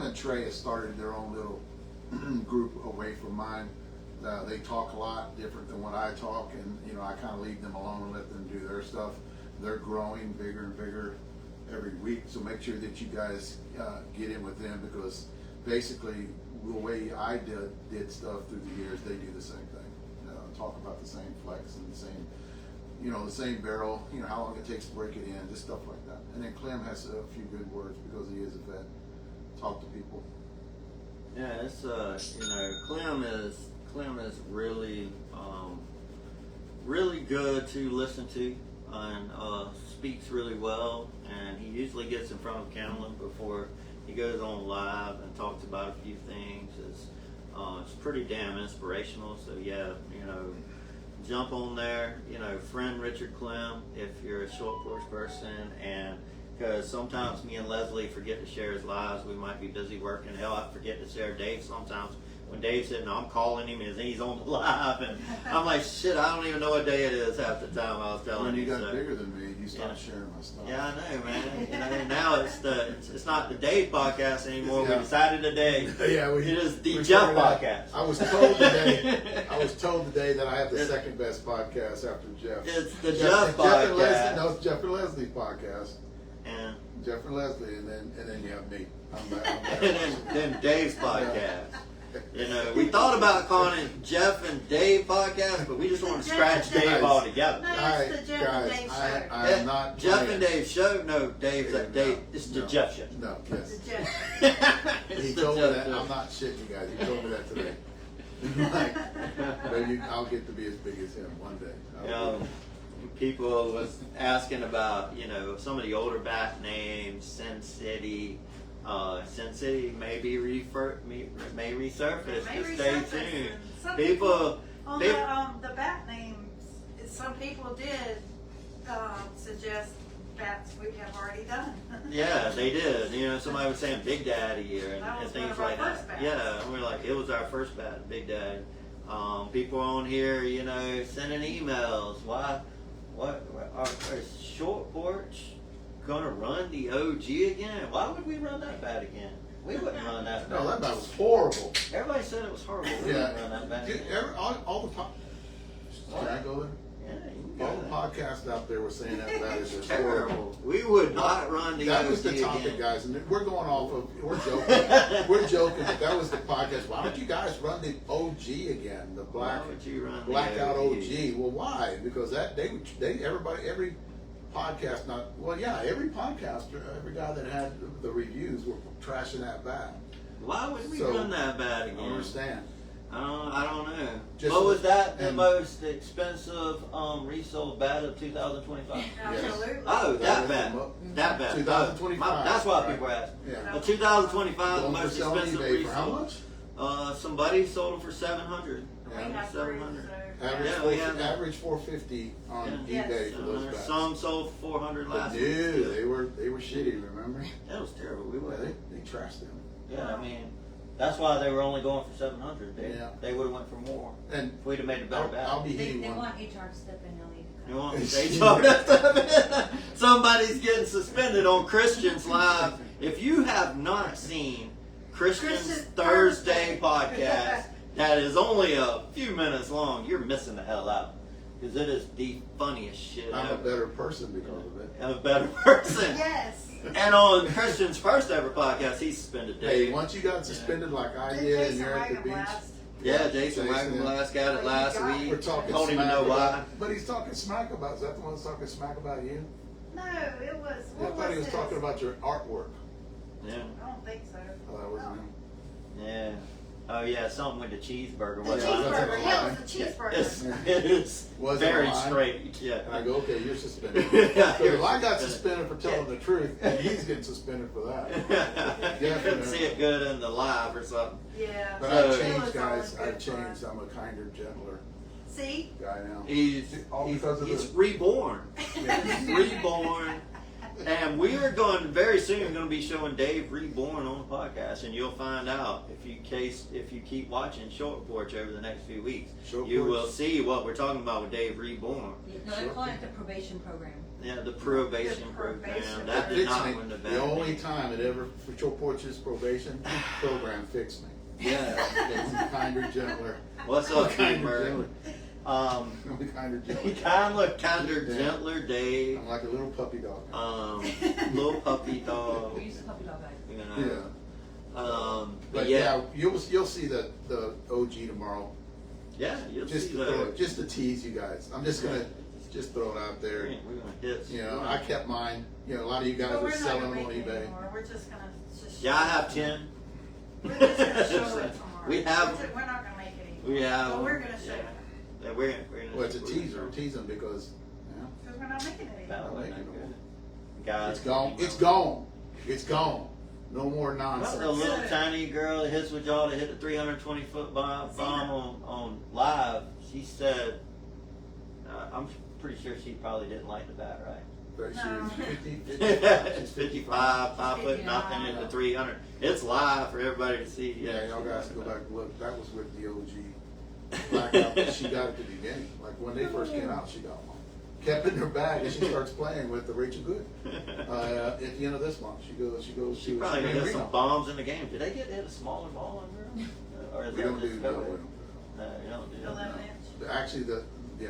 and Trey has started their own little group away from mine. They talk a lot different than what I talk, and I kind of leave them alone and let them do their stuff. They're growing bigger and bigger every week. So make sure that you guys get in with them, because basically the way I did stuff through the years, they do the same thing. Talk about the same flex and the same barrel, how long it takes to break it in, just stuff like that. And then Clem has a few good words because he is a vet. Talk to people. yeah, it's Clem is Clem is really, really good to listen to, and speaks really well. And he usually gets in front of camera before he goes on live and talks about a few things. It's pretty damn inspirational. So yeah, jump on there. Friend Richard Clem if you're a short course person, and because sometimes me and Leslie forget to share his lives. We might be busy working. Hell, I forget to share Dave sometimes. When Dave's sitting, I'm calling him and he's on the live, and I'm like, shit, I don't even know what day it is half the time. I was telling When you you. got bigger than me, you started sharing my stuff. Yeah, I know, man. Now it's not the Dave podcast anymore. Yeah. We decided today. Yeah, It is the Jeff podcast. I was told today that I have the second best podcast after Jeff. It's the Jeff podcast. And Leslie, no, it's Jeff and Leslie's podcast. And Jeff and Leslie, and then you have me. I'm and then Dave's podcast. We thought about calling it Jeff and Dave podcast, but we just want to scratch Dave all together. No, it's the Jeff and Dave show. I am not Jeff playing. and Dave show. No, Dave's No, Dave. It's the no, Jeff show. No, yes. The Jeff. It's He the told me Jeff that. show. I'm not shitting you guys. He told me that today. Maybe I'll get to be as big as him one day. People was asking about, some of the older bat names, Sin City. Sin City may resurface. Just stay tuned. People, On the bat names, some people did suggest bats we have already done. yeah, they did. Somebody was saying Big Daddy That and was things one of our like that. first bats. Yeah, and we're like, it was our first bat, Big Daddy. People on here, sending emails. Why? What? Is Short Porch gonna run the OG again? Why would we run that bat again? We wouldn't run that bat. No, that bat was horrible. Everybody said it was horrible. We wouldn't run that bat Dude, again. all the Can I go there? Yeah, you can All go the there. podcasts out there were saying that bat is just Terrible. horrible. We would not run the That OG was the topic, again. guys, and we're going off of, we're joking. We're joking, but that was the podcast. Why don't you guys run the OG again? The Why would you run the blackout OG? OG. Well, why? Because every podcast, every podcaster, every guy that had the reviews were trashing that bat. Why would we So, run that bat I again? don't understand. I don't know. Just What was that? The and- most expensive resold bat of 2025? Absolutely. Oh, That that was bat. the mo- That bat. 2025, That's why right. people ask. Yeah. The 2025 the Going for most sale on expensive eBay for how resold. much? Somebody sold them for 700. We have 700. three, Average, Yeah, we have that. average 450 on Yeah. eBay for those bats. Some sold 400 But last dude, week. they were shitty. Remember? That was terrible. We Yeah, were. they trashed them. Yeah, I mean, that's why they were only going for 700. Yeah. They would have went for more And if we'd have made a better bat. I'll be They hitting one. want HR to step in, they'll need to You come. want they told us somebody's getting suspended on Christian's Live. If you have not seen Christian's Christian Thursday Thursday. podcast, that is only a few minutes long, you're missing the hell out. Because it is the funniest shit I'm a ever. better person because of it. I'm a better person. Yes. And on Christian's first ever podcast, he suspended Hey, Dave. once you got suspended like I Did did, and Jason you're at the beach, Wagenblast. Yeah, Jason yeah. Wagenblast got it last Well, you week. we're talking Don't even smack know why. about. But he's talking smack about. Is that the one that's talking smack about you? No, it was. Yeah, I What thought he was his? talking about your artwork. Yeah. I don't think so. Oh, that wasn't him. Yeah. Oh yeah, something with the cheeseburger. The What's cheeseburger. it? Yeah, it was the cheeseburger. It is Was it very a lie? straight. Yeah. And I go, okay, you're suspended. Yeah, So you're if I got suspended. suspended for telling the truth, and he's getting suspended for that. You couldn't see it good in the live or something. Yeah. But So- I've It was changed, always guys. good I've changed. fun. I'm a kinder, gentler See? guy now. He's All because of he's the- reborn. Yeah. He's reborn. And we are going very soon going to be showing Dave Reborn on the podcast, and you'll find out if you keep watching Short Porch over the next few weeks. Short You Porch. will see what we're talking about with Dave Reborn. No, they're calling it the probation program. Yeah, the probation The program. probation That did Fixed not me. win the The battle. only time it ever, for Joe Porch's probation program fixed me. Yeah. It's kinder, gentler. What's up, Kinder, Gamer? gentler. Um, I'm a kinder, he gentler. kinder, Yeah. gentler Dave. I'm like a little puppy dog. Little puppy dog. We used to puppy dog back. You Yeah. know. But yeah, you'll see the OG tomorrow. Yeah, you'll Just see just to tease you guys. I'm just gonna just throw it out there. We're gonna hit. You know, I kept mine. You know, a lot of you guys But are we're not selling gonna them on make it eBay. anymore. We're just gonna. Yeah, I have 10. We're just gonna show it tomorrow. We have- We're not gonna make any. Yeah. Well, we're gonna show you. Yeah, we're gonna. Well, it's a teaser, teasing because, yeah, Because we're not making it That anymore. wasn't making good. them. Guys, it's gone, it's gone, it's gone. No more Well, nonsense. the little tiny girl that hits with y'all that hit the 320-foot bomb on live, she said, I'm pretty sure she probably didn't like the bat, right? But No. she's 50, 55, she's 55, 5 foot 55. nothing into 300. It's live for everybody to see. Yeah, y'all guys go back and look. That was with the OG blackout that she got at the beginning. Like when they first came out, she got one. Kept it in her bag and she starts playing with the Rachel Good. At the end of this month, she goes. She probably gonna hit some bombs in the game. Did they hit a smaller ball in there? Or is We that don't just do no? no. No, you don't do 11 that. inch. Actually, we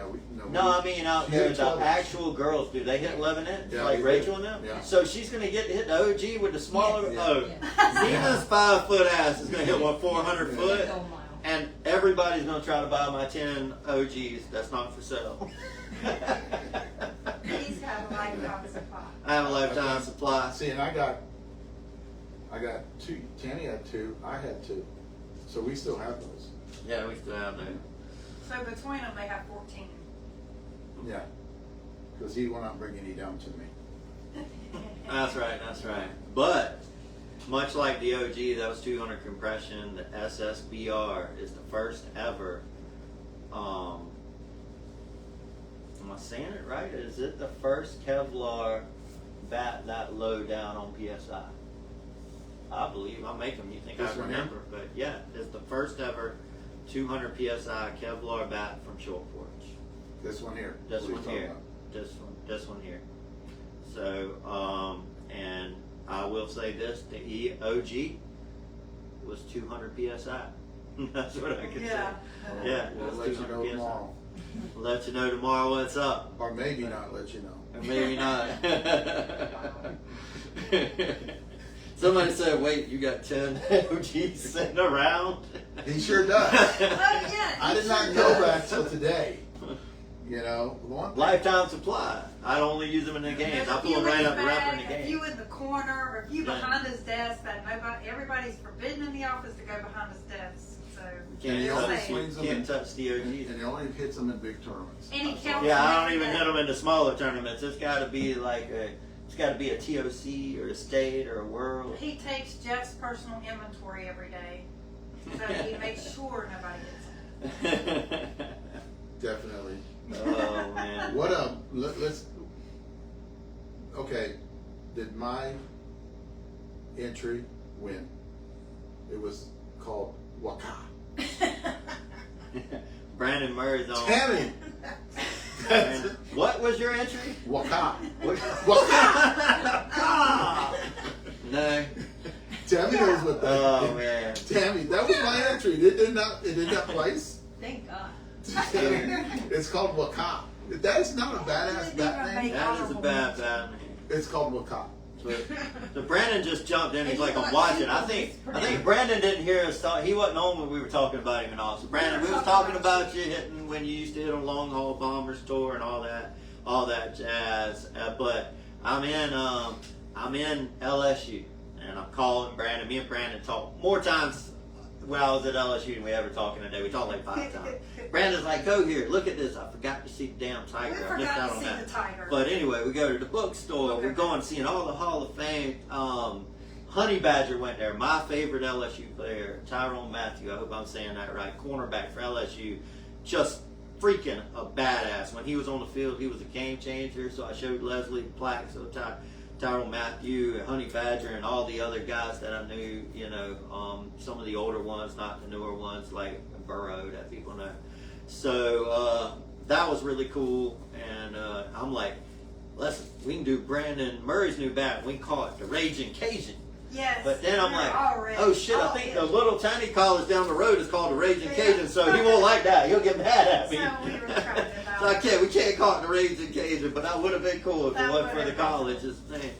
No, I mean out she there, hit the 12 inch. actual girls, do they hit 11 inch? Yeah, Like they Rachel do. and them? Yeah. So she's going to hit the OG with the smaller, Yes. oh. Yeah. Zena's 5 foot ass is going to hit one 400 Yeah. foot. Go mile. And everybody's going to try to buy my 10 OGs. That's not for sale. He's got a lifetime supply. I have a lifetime supply. See, and I got two. Tanny had two. I had two. So we still have those. Yeah, we still have them. So between them, they have 14. Yeah. Because he went out bringing it down to me. That's right, that's right. But, much like the OG, that was 200 compression, the SSBR is the first ever, am I saying it right? Is it the first Kevlar bat that low down on PSI? I believe. I'll make them, you think This I one remember. But yeah, it's the first ever 200 PSI Kevlar bat from Short Porch. This one here. This What are you one talking here. about? This one here. So, and I will say this, the OG was 200 PSI. That's what I can Yeah. say. Yeah, it We'll was let you 200 know PSI. tomorrow. We'll let you know tomorrow what's up. Or maybe not let you know. Or maybe not. Somebody said, wait, you got 10 OGs sitting around? He sure does. Oh, yeah. I did not know that till today. You know, one thing. Lifetime supply. I only use them in the games. I pull them right up the wrapper in the If you game. in the corner, or if you Yeah. behind his desk, that everybody's forbidden in the office to go behind his desk. So Can't, And he only touch, swings them can't in- touch the OGs. And he only hits them in big tournaments. And he That's counts all. Yeah, I don't even hit them in the smaller tournaments. It's got to be like it's got to be a TOC or a state or a world. he takes Jeff's personal inventory every day, so he makes sure nobody gets it. Definitely. Oh man. What let's. Okay, did my entry win? It was called Waka. Brandon Murray's on. Tammy. Brandon- What was your entry? Waka. What? Waka. No. Tammy knows what that. Oh man. Tammy, that was my entry. It did not place. Thank God. It's called Waka. That is not a badass bat name. That is a bad name. It's called Waka. So Brandon just jumped in. He's And like, you I'm want watching. I people think to spread. Brandon didn't hear us talk. He wasn't on when we were talking about him and all. So Brandon, we was talking about you hitting when you used to hit on long haul bombers tour and all that jazz. But I'm in LSU and I'm calling Brandon. Me and Brandon talked more times when I was at LSU than we ever talking today. We talked like 5 times. Brandon's like, go here, look at this. I forgot to see the damn We tiger. I missed forgot out to on see that. the tiger. But anyway, we go to the bookstore. Okay. We're going seeing all the Hall of Fame. Honey Badger went there. My favorite LSU player, Tyrone Matthew. I hope I'm saying that right. Cornerback for LSU. Just freaking a badass. When he was on the field, he was a game changer. So I showed Leslie the plaque. So Tyrone Matthew, Honey Badger, and all the other guys that I knew. You know, some of the older ones, not the newer ones like Burrow that people know. So that was really cool, and I'm like, listen, we can do Brandon Murray's new bat. We can call it the Raging Cajun. Yes. But then I'm we're like, already- oh shit, I oh, think yeah. the little tiny college down the road is called the Raging Cajun, so he won't like that. He'll get mad at me. So we were trying to So we can't call it the Raging Cajun, but that would have been cool if it That wasn't for would've the been cool. college's thing.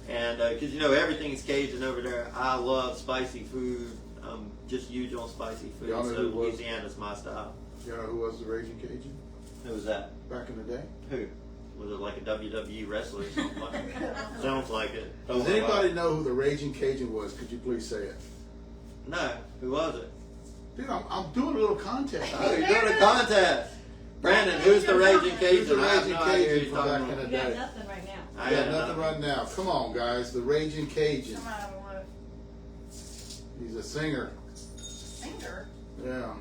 And because you know everything's Cajun over there. I love spicy food. I'm just huge on spicy food. Y'all know So who was- Louisiana's my style. You know who was the Raging Cajun Who was that? back in the day? Who? Was it like a WWE wrestler or something? Sounds like it. Does anybody know who the Raging Cajun was? Could you please say it? No. Who was it? Dude, I'm doing a little contest. Oh, you're doing a contest. Brandon, who's the Raging Cajun? Who's the I have Raging no idea who Cajun you're from talking back in about. the You got day? nothing right now. I Yeah, got nothing right now. Come on, guys. The Raging Cajun. Come on, look. He's a singer. Singer. Yeah.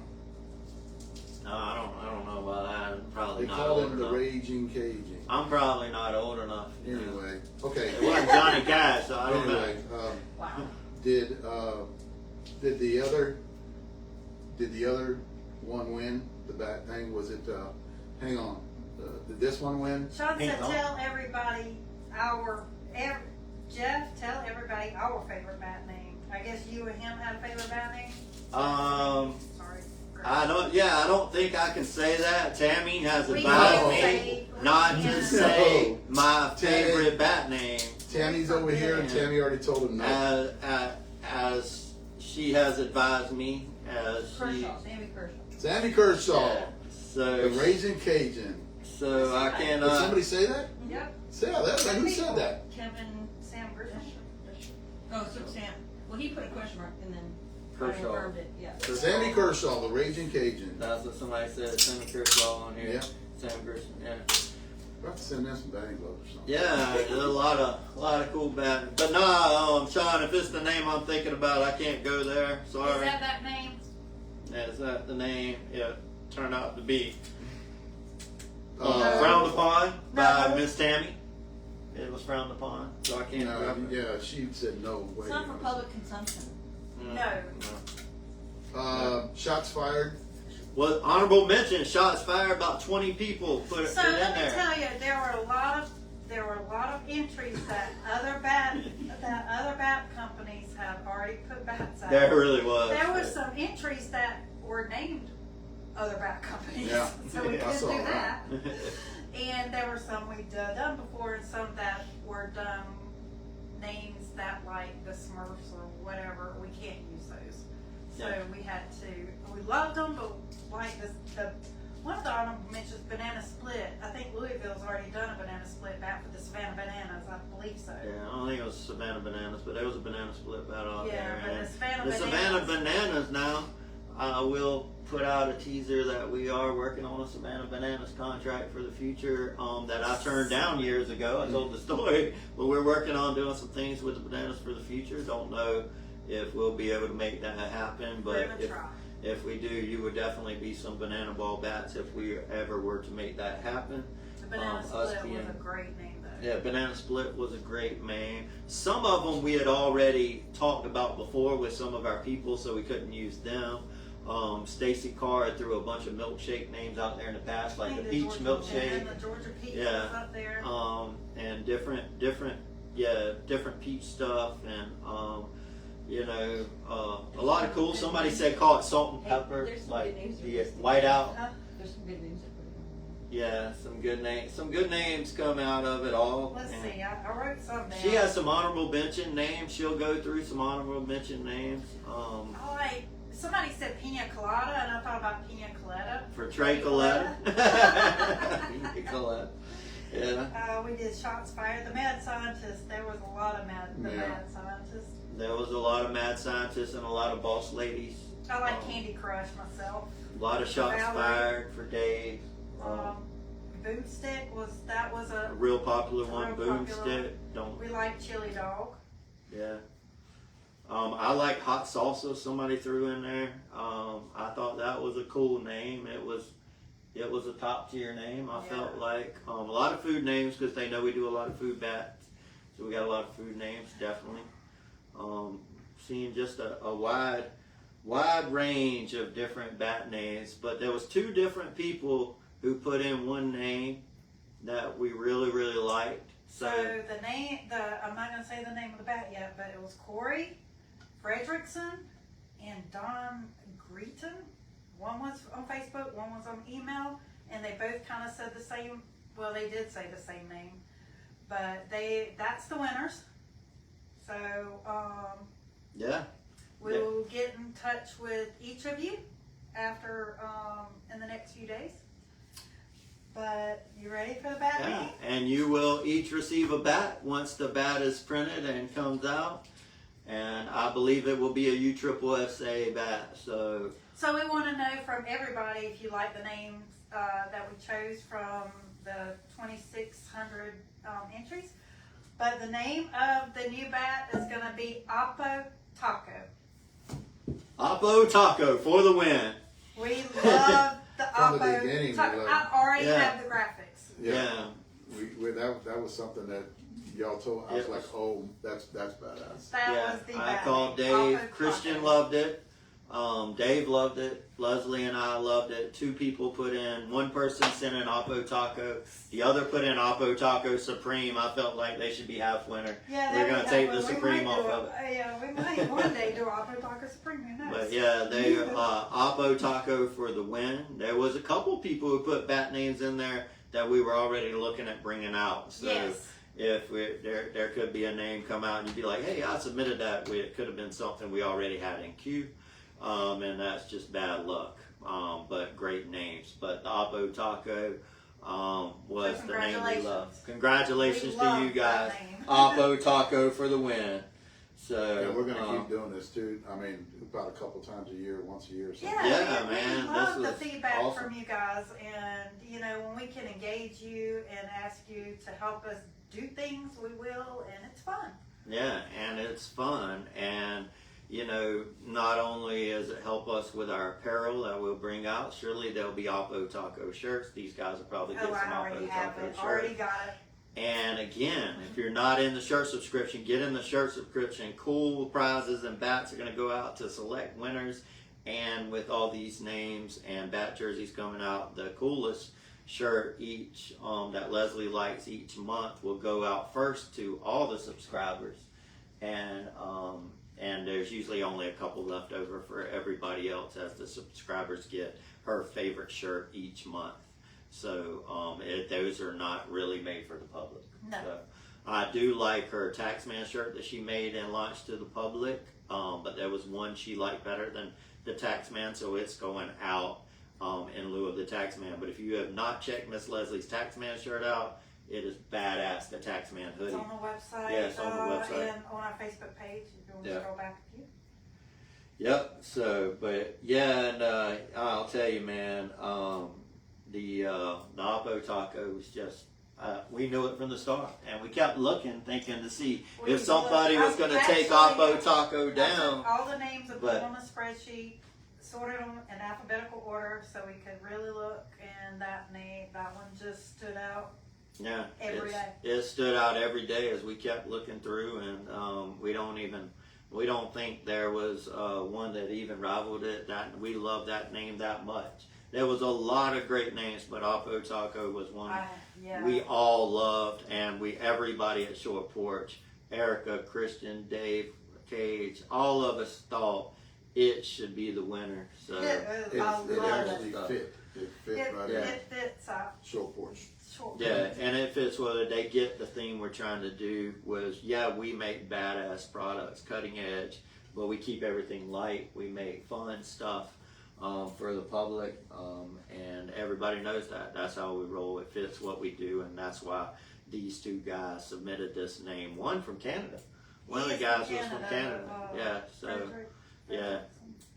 No, I don't know about that. I'm probably They not call old him the enough. Raging Cajun. I'm probably not old enough. Anyway, okay. It wasn't Johnny Cash, so I don't Anyway, know. Wow. did the other one win the bat thing? Was it? Hang on. Did this one win? Sean said, Hang on. tell everybody Jeff, tell everybody our favorite bat name. I guess you and him had a favorite bat name? Sorry. I don't think I can say that. Tammy has We advised can me say- not we to can say No. my Tammy. favorite bat name. Tammy's over here, and Tammy already told him no. As she has advised me, as she, Kershaw, Sammy Kershaw. Sammy Kershaw, yeah. the So, Raging Cajun. so I Did cannot. somebody say that? Yep. Say that. Who said that? Sam Grisham. Oh, so Sam, well, he put a question mark and then I Kershaw. confirmed it, yeah. Sammy Kershaw, the Raging Cajun. That's what somebody said. Sammy Kershaw on here. Yeah. Sam Grisham. Yeah. We'll have to send them some batting gloves or something. Yeah, there's a lot of cool batting. But nah, Sean, if it's the name I'm thinking about, I can't go there. Is Sorry. that name? Is that the name? Yeah, turned out to be. Uh, Frowned upon by No. Miss Tammy. It was frowned upon, so I can't No, grab it. yeah, she said no. It's not for public consumption. No. Shots fired. Well, honorable mention, shots fired, about 20 people put it So in let me there. tell you, there were a lot of entries that other bat companies have already put bats out. There really was. There were some entries that were named other bat companies. Yeah. So we I couldn't saw do that. that. And there were some we'd done before, and some that were done names that like the S.A.R.M.S or whatever. We can't use those. So Yeah. we had to. We loved them, but like the one of the honorable mentions, Banana Split. I think Louisville's already done a Banana Split bat for the Savannah Bananas. I believe so. Yeah, I don't think it was Savannah Bananas, but there was a banana split bat out Yeah, there. but And the Savannah the Savannah Bananas. Bananas now, I will put out a teaser that we are working on a Savannah Bananas contract for the future that I turned down years ago. I told the story, but we're working on doing some things with the bananas for the future. Don't know if we'll be able to make that happen, We're but gonna try. if we do, you would definitely be some banana ball bats if we ever were to make that happen. The Banana us Split was being- a great name though. Yeah, Banana Split was a great name. Some of them we had already talked about before with some of our people, so we couldn't use them. Stacy Carr had threw a bunch of milkshake names out there in the past, like the peach And milkshake, then the Georgia peach Yeah. was up there. and different peach stuff, and a lot of cool. Somebody said call it salt and pepper, There's some like good names the listed. whiteout. Huh? There's some good names that put it on. Yeah, some good names. Some good names come out of it all. Let's and- see. I wrote some down. She has some honorable mention names. She'll go through some honorable mention names. I like. Somebody said pina colada, and I thought about pina colada. For Trey Coletta. Pina Colada. Yeah. We did shots fired. The mad scientist. There was a lot of mad scientists. There was a lot of mad scientists and a lot of boss ladies. I like Candy Crush myself. A lot of shots Valerie. fired for Dave. Boomstick was A real popular one, Real popular. Boomstick. Don't. We like Chili Dog. Yeah. I like Hot Salsa. Somebody threw in there. I thought that was a cool name. It was a top tier name. I felt like a lot of food names because they know we do a lot of food bats, so we got a lot of food names definitely. Seeing just a wide range of different bat names, but there was two different people who put in one name that we really liked. So the name, I'm not going to say the name of the bat yet, but it was Corey Fredrickson and Don Greeton. One was on Facebook, one was on email, and they both kind of said the same. Well, they did say the same name, but that's the winners. So yeah. we'll get in touch with each of you after in the next few days. But you ready for the bat Yeah, name? and you will each receive a bat once the bat is printed and comes out. and I believe it will be a USSSA bat. So So we want to know from everybody if you like the names that we chose from the 2,600 entries. But the name of the new bat is going to be Oppo Taco. Oppo Taco for the win. We love the From the Oppo beginning, we Taco. loved I already Yeah. have the graphics. Yeah. That was something that y'all told. I was It like, was- oh, that's badass. That Yeah, was the I bat called name, Dave. Oppo Christian Taco. loved it. Dave loved it. Leslie and I loved it. 2 people put in. One person sent in Oppo Taco. The other put in Oppo Taco Supreme. I felt like they should be half winner. Yeah, We're gonna take the we Supreme might off do of it. Yeah, we might one day do Oppo Taco Supreme. Who knows? But yeah, they Oppo Taco for the win. There was a couple people who put bat names in there that we were already looking at bringing out. So Yes. if there could be a name come out and you'd be like, hey, I submitted that. It could have been something we already had in queue, and that's just bad luck. But great names. But the Oppo Taco was So the name we congratulations. loved. Congratulations We to love you guys. that name. Oppo Taco for the win. So Yeah, we're gonna keep doing this too. I mean, about a couple times a year, once a year or something. Yeah, we man, love this the was feedback awesome. from you guys, and you know when we can engage you and ask you to help us do things, we will, and it's fun. Yeah, and it's fun, and you know, not only does it help us with our apparel that we'll bring out, surely there'll be Oppo Taco shirts. These guys will probably get Oh, some I already Oppo have Taco it. shirts. Already got it. And again, if you're not in the shirt subscription, get in the shirt subscription. Cool prizes and bats are going to go out to select winners. And with all these names and bat jerseys coming out, the coolest shirt each that Leslie likes each month will go out first to all the subscribers. And there's usually only a couple left over for everybody else as the subscribers get her favorite shirt each month. So those are not really made for the public. No. So, I do like her Taxman shirt that she made and launched to the public, but there was one she liked better than the Taxman, so it's going out in lieu of the Taxman. But if you have not checked Miss Leslie's Taxman shirt out, it is badass, the Taxman hoodie. It's on the website. Yeah, it's on the website. And on our Facebook page. If you want to Yeah. scroll back a few. Yep. So, but yeah, and I'll tell you, man, the Oppo Taco was just. We knew it from the start, and we kept looking, thinking to see if somebody was going to take Oppo Taco I down. took all the names and put But- them on a spreadsheet, sorted them in alphabetical order so we could really look, and that one just stood out. Yeah, Every day. It stood out every day as we kept looking through, and we don't think there was one that even rivaled it. That we love that name that much. There was a lot of great names, but Oppo Taco was one Yeah. we all loved, and everybody at Short Porch, Erica, Christian, Dave, Cage, all of us thought it should be the winner. So It It love actually it. fit. It fit It, right Yeah. in. it fits Short porch. short. yeah, and it fits whether they get the theme we're trying to do was, we make badass products, cutting edge, but we keep everything light. We make fun stuff for the public, and everybody knows that. That's how we roll. It fits what we do, and that's why these 2 guys submitted this name. One from Canada. One of the guys was from Canada. Yeah, so Frederick. yeah.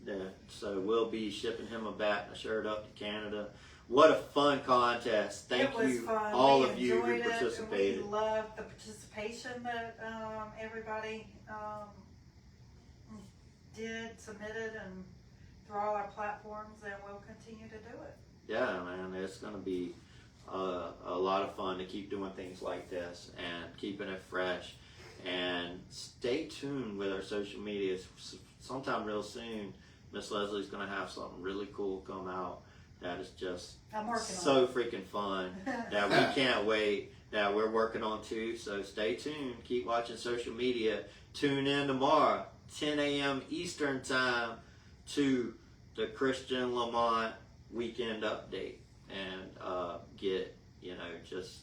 Yeah, so we'll be shipping him a bat and a shirt up to Canada. What a fun contest. Thank It was you, fun. all We of you who enjoyed it. participated. We loved the participation that everybody did, submitted, and through all our platforms, and we'll continue to do it. Yeah, man, it's going to be a lot of fun to keep doing things like this and keeping it fresh. And stay tuned with our social media. Sometime real soon, Miss Leslie's going to have something really cool come out that is just I'm working so on freaking fun that we can't wait, that we're working on too. So stay tuned. Keep watching social media. Tune in tomorrow, 10 a.m. Eastern time, to the Christian Lamont weekend update and get, just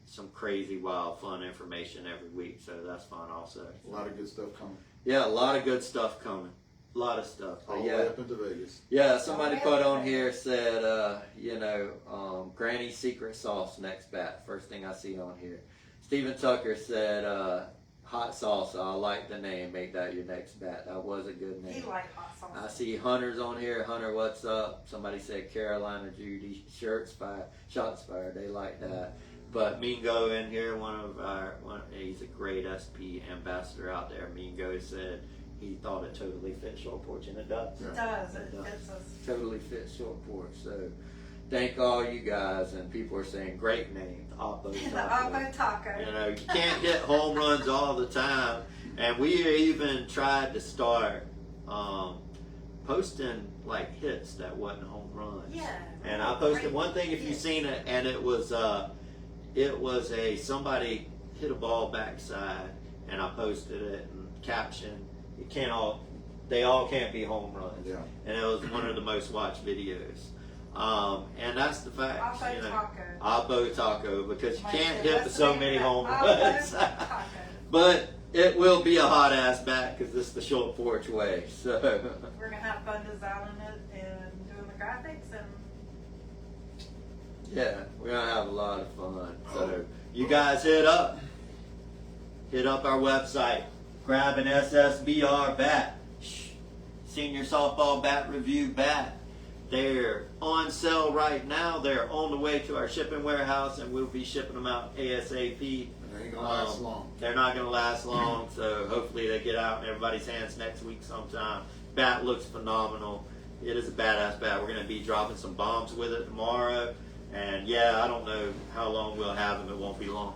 some crazy, wild, fun information every week. So that's fun also. A lot of good stuff coming. Yeah, a lot of good stuff coming. A lot of stuff. But All the way up into Vegas. yeah, somebody put on here said, Granny's secret sauce next bat. First thing I see on here. Stephen Tucker said, Hot salsa. I like the name. Make that your next bet. That was a good name. He like hot sauce. I see Hunter's on here. Hunter, what's up? Somebody said Carolina Judy shots fired. They like that. But Mingo in here, he's a great SP ambassador out there. Mingo said he thought it totally fit Short Porch, and it does. It does. It It does. fits us. Totally fits Short Porch. So thank all you guys, and people are saying great name, the Oppo The Taco. Oppo Taco. You know, you can't hit home runs all the time. And we even tried to start posting like hits that wasn't home runs. Yeah. And I posted one thing if you've seen it, and it was somebody hit a ball backside, and I posted it and captioned, they all can't be home runs. Yeah. And it was one of the most watched videos. And that's the fact. Oppo you know. Taco. Oppo Taco, because you Might can't say hit that's so the many name home of it. runs. Oppo Taco. But it will be a hot ass bat because this is the Short Porch way. So We're gonna have fun designing it and doing the graphics and yeah, we're gonna have a lot of fun. So you guys hit up our website, grab an SSBR bat, Senior Softball Bat Review bat. They're on sale right now. They're on the way to our shipping warehouse, and we'll be shipping them out ASAP. They ain't gonna last long. They're not going to last long, so hopefully they get out in everybody's hands next week sometime. Bat looks phenomenal. It is a badass bat. We're going to be dropping some bombs with it tomorrow. And yeah, I don't know how long we'll have them. It won't be long.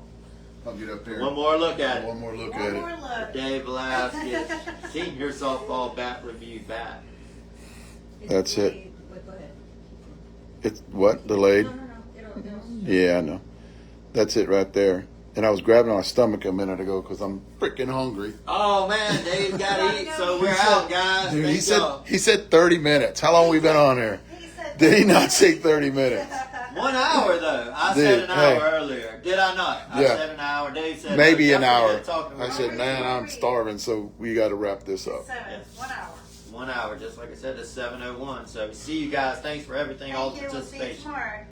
I'll get up there. One more look at it. One more look one at more it. look. Dave Velasquez, Senior Softball Bat Review bat. That's it. Wait, go ahead. It's what? Delayed? No. It'll. Yeah, I know. That's it right there. And I was grabbing my stomach a minute ago because I'm freaking hungry. Oh man, Dave's got to eat, so we're out, guys. Dude, Thank y'all. he said 30 minutes. How long we been on here? He said Did he not say 30 minutes? 1 hour though. I Dude, said an hour hey. earlier. Did I not? I Yeah. said an hour. Dave said Maybe no, an definitely hour. had talking I about said, it. man, I'm starving, so we got to wrap this up. Seven. 1 hour. 1 hour, just like I said, it's 7:01. So see you guys. Thanks for everything, all the Thank you. We'll see you participation. tomorrow.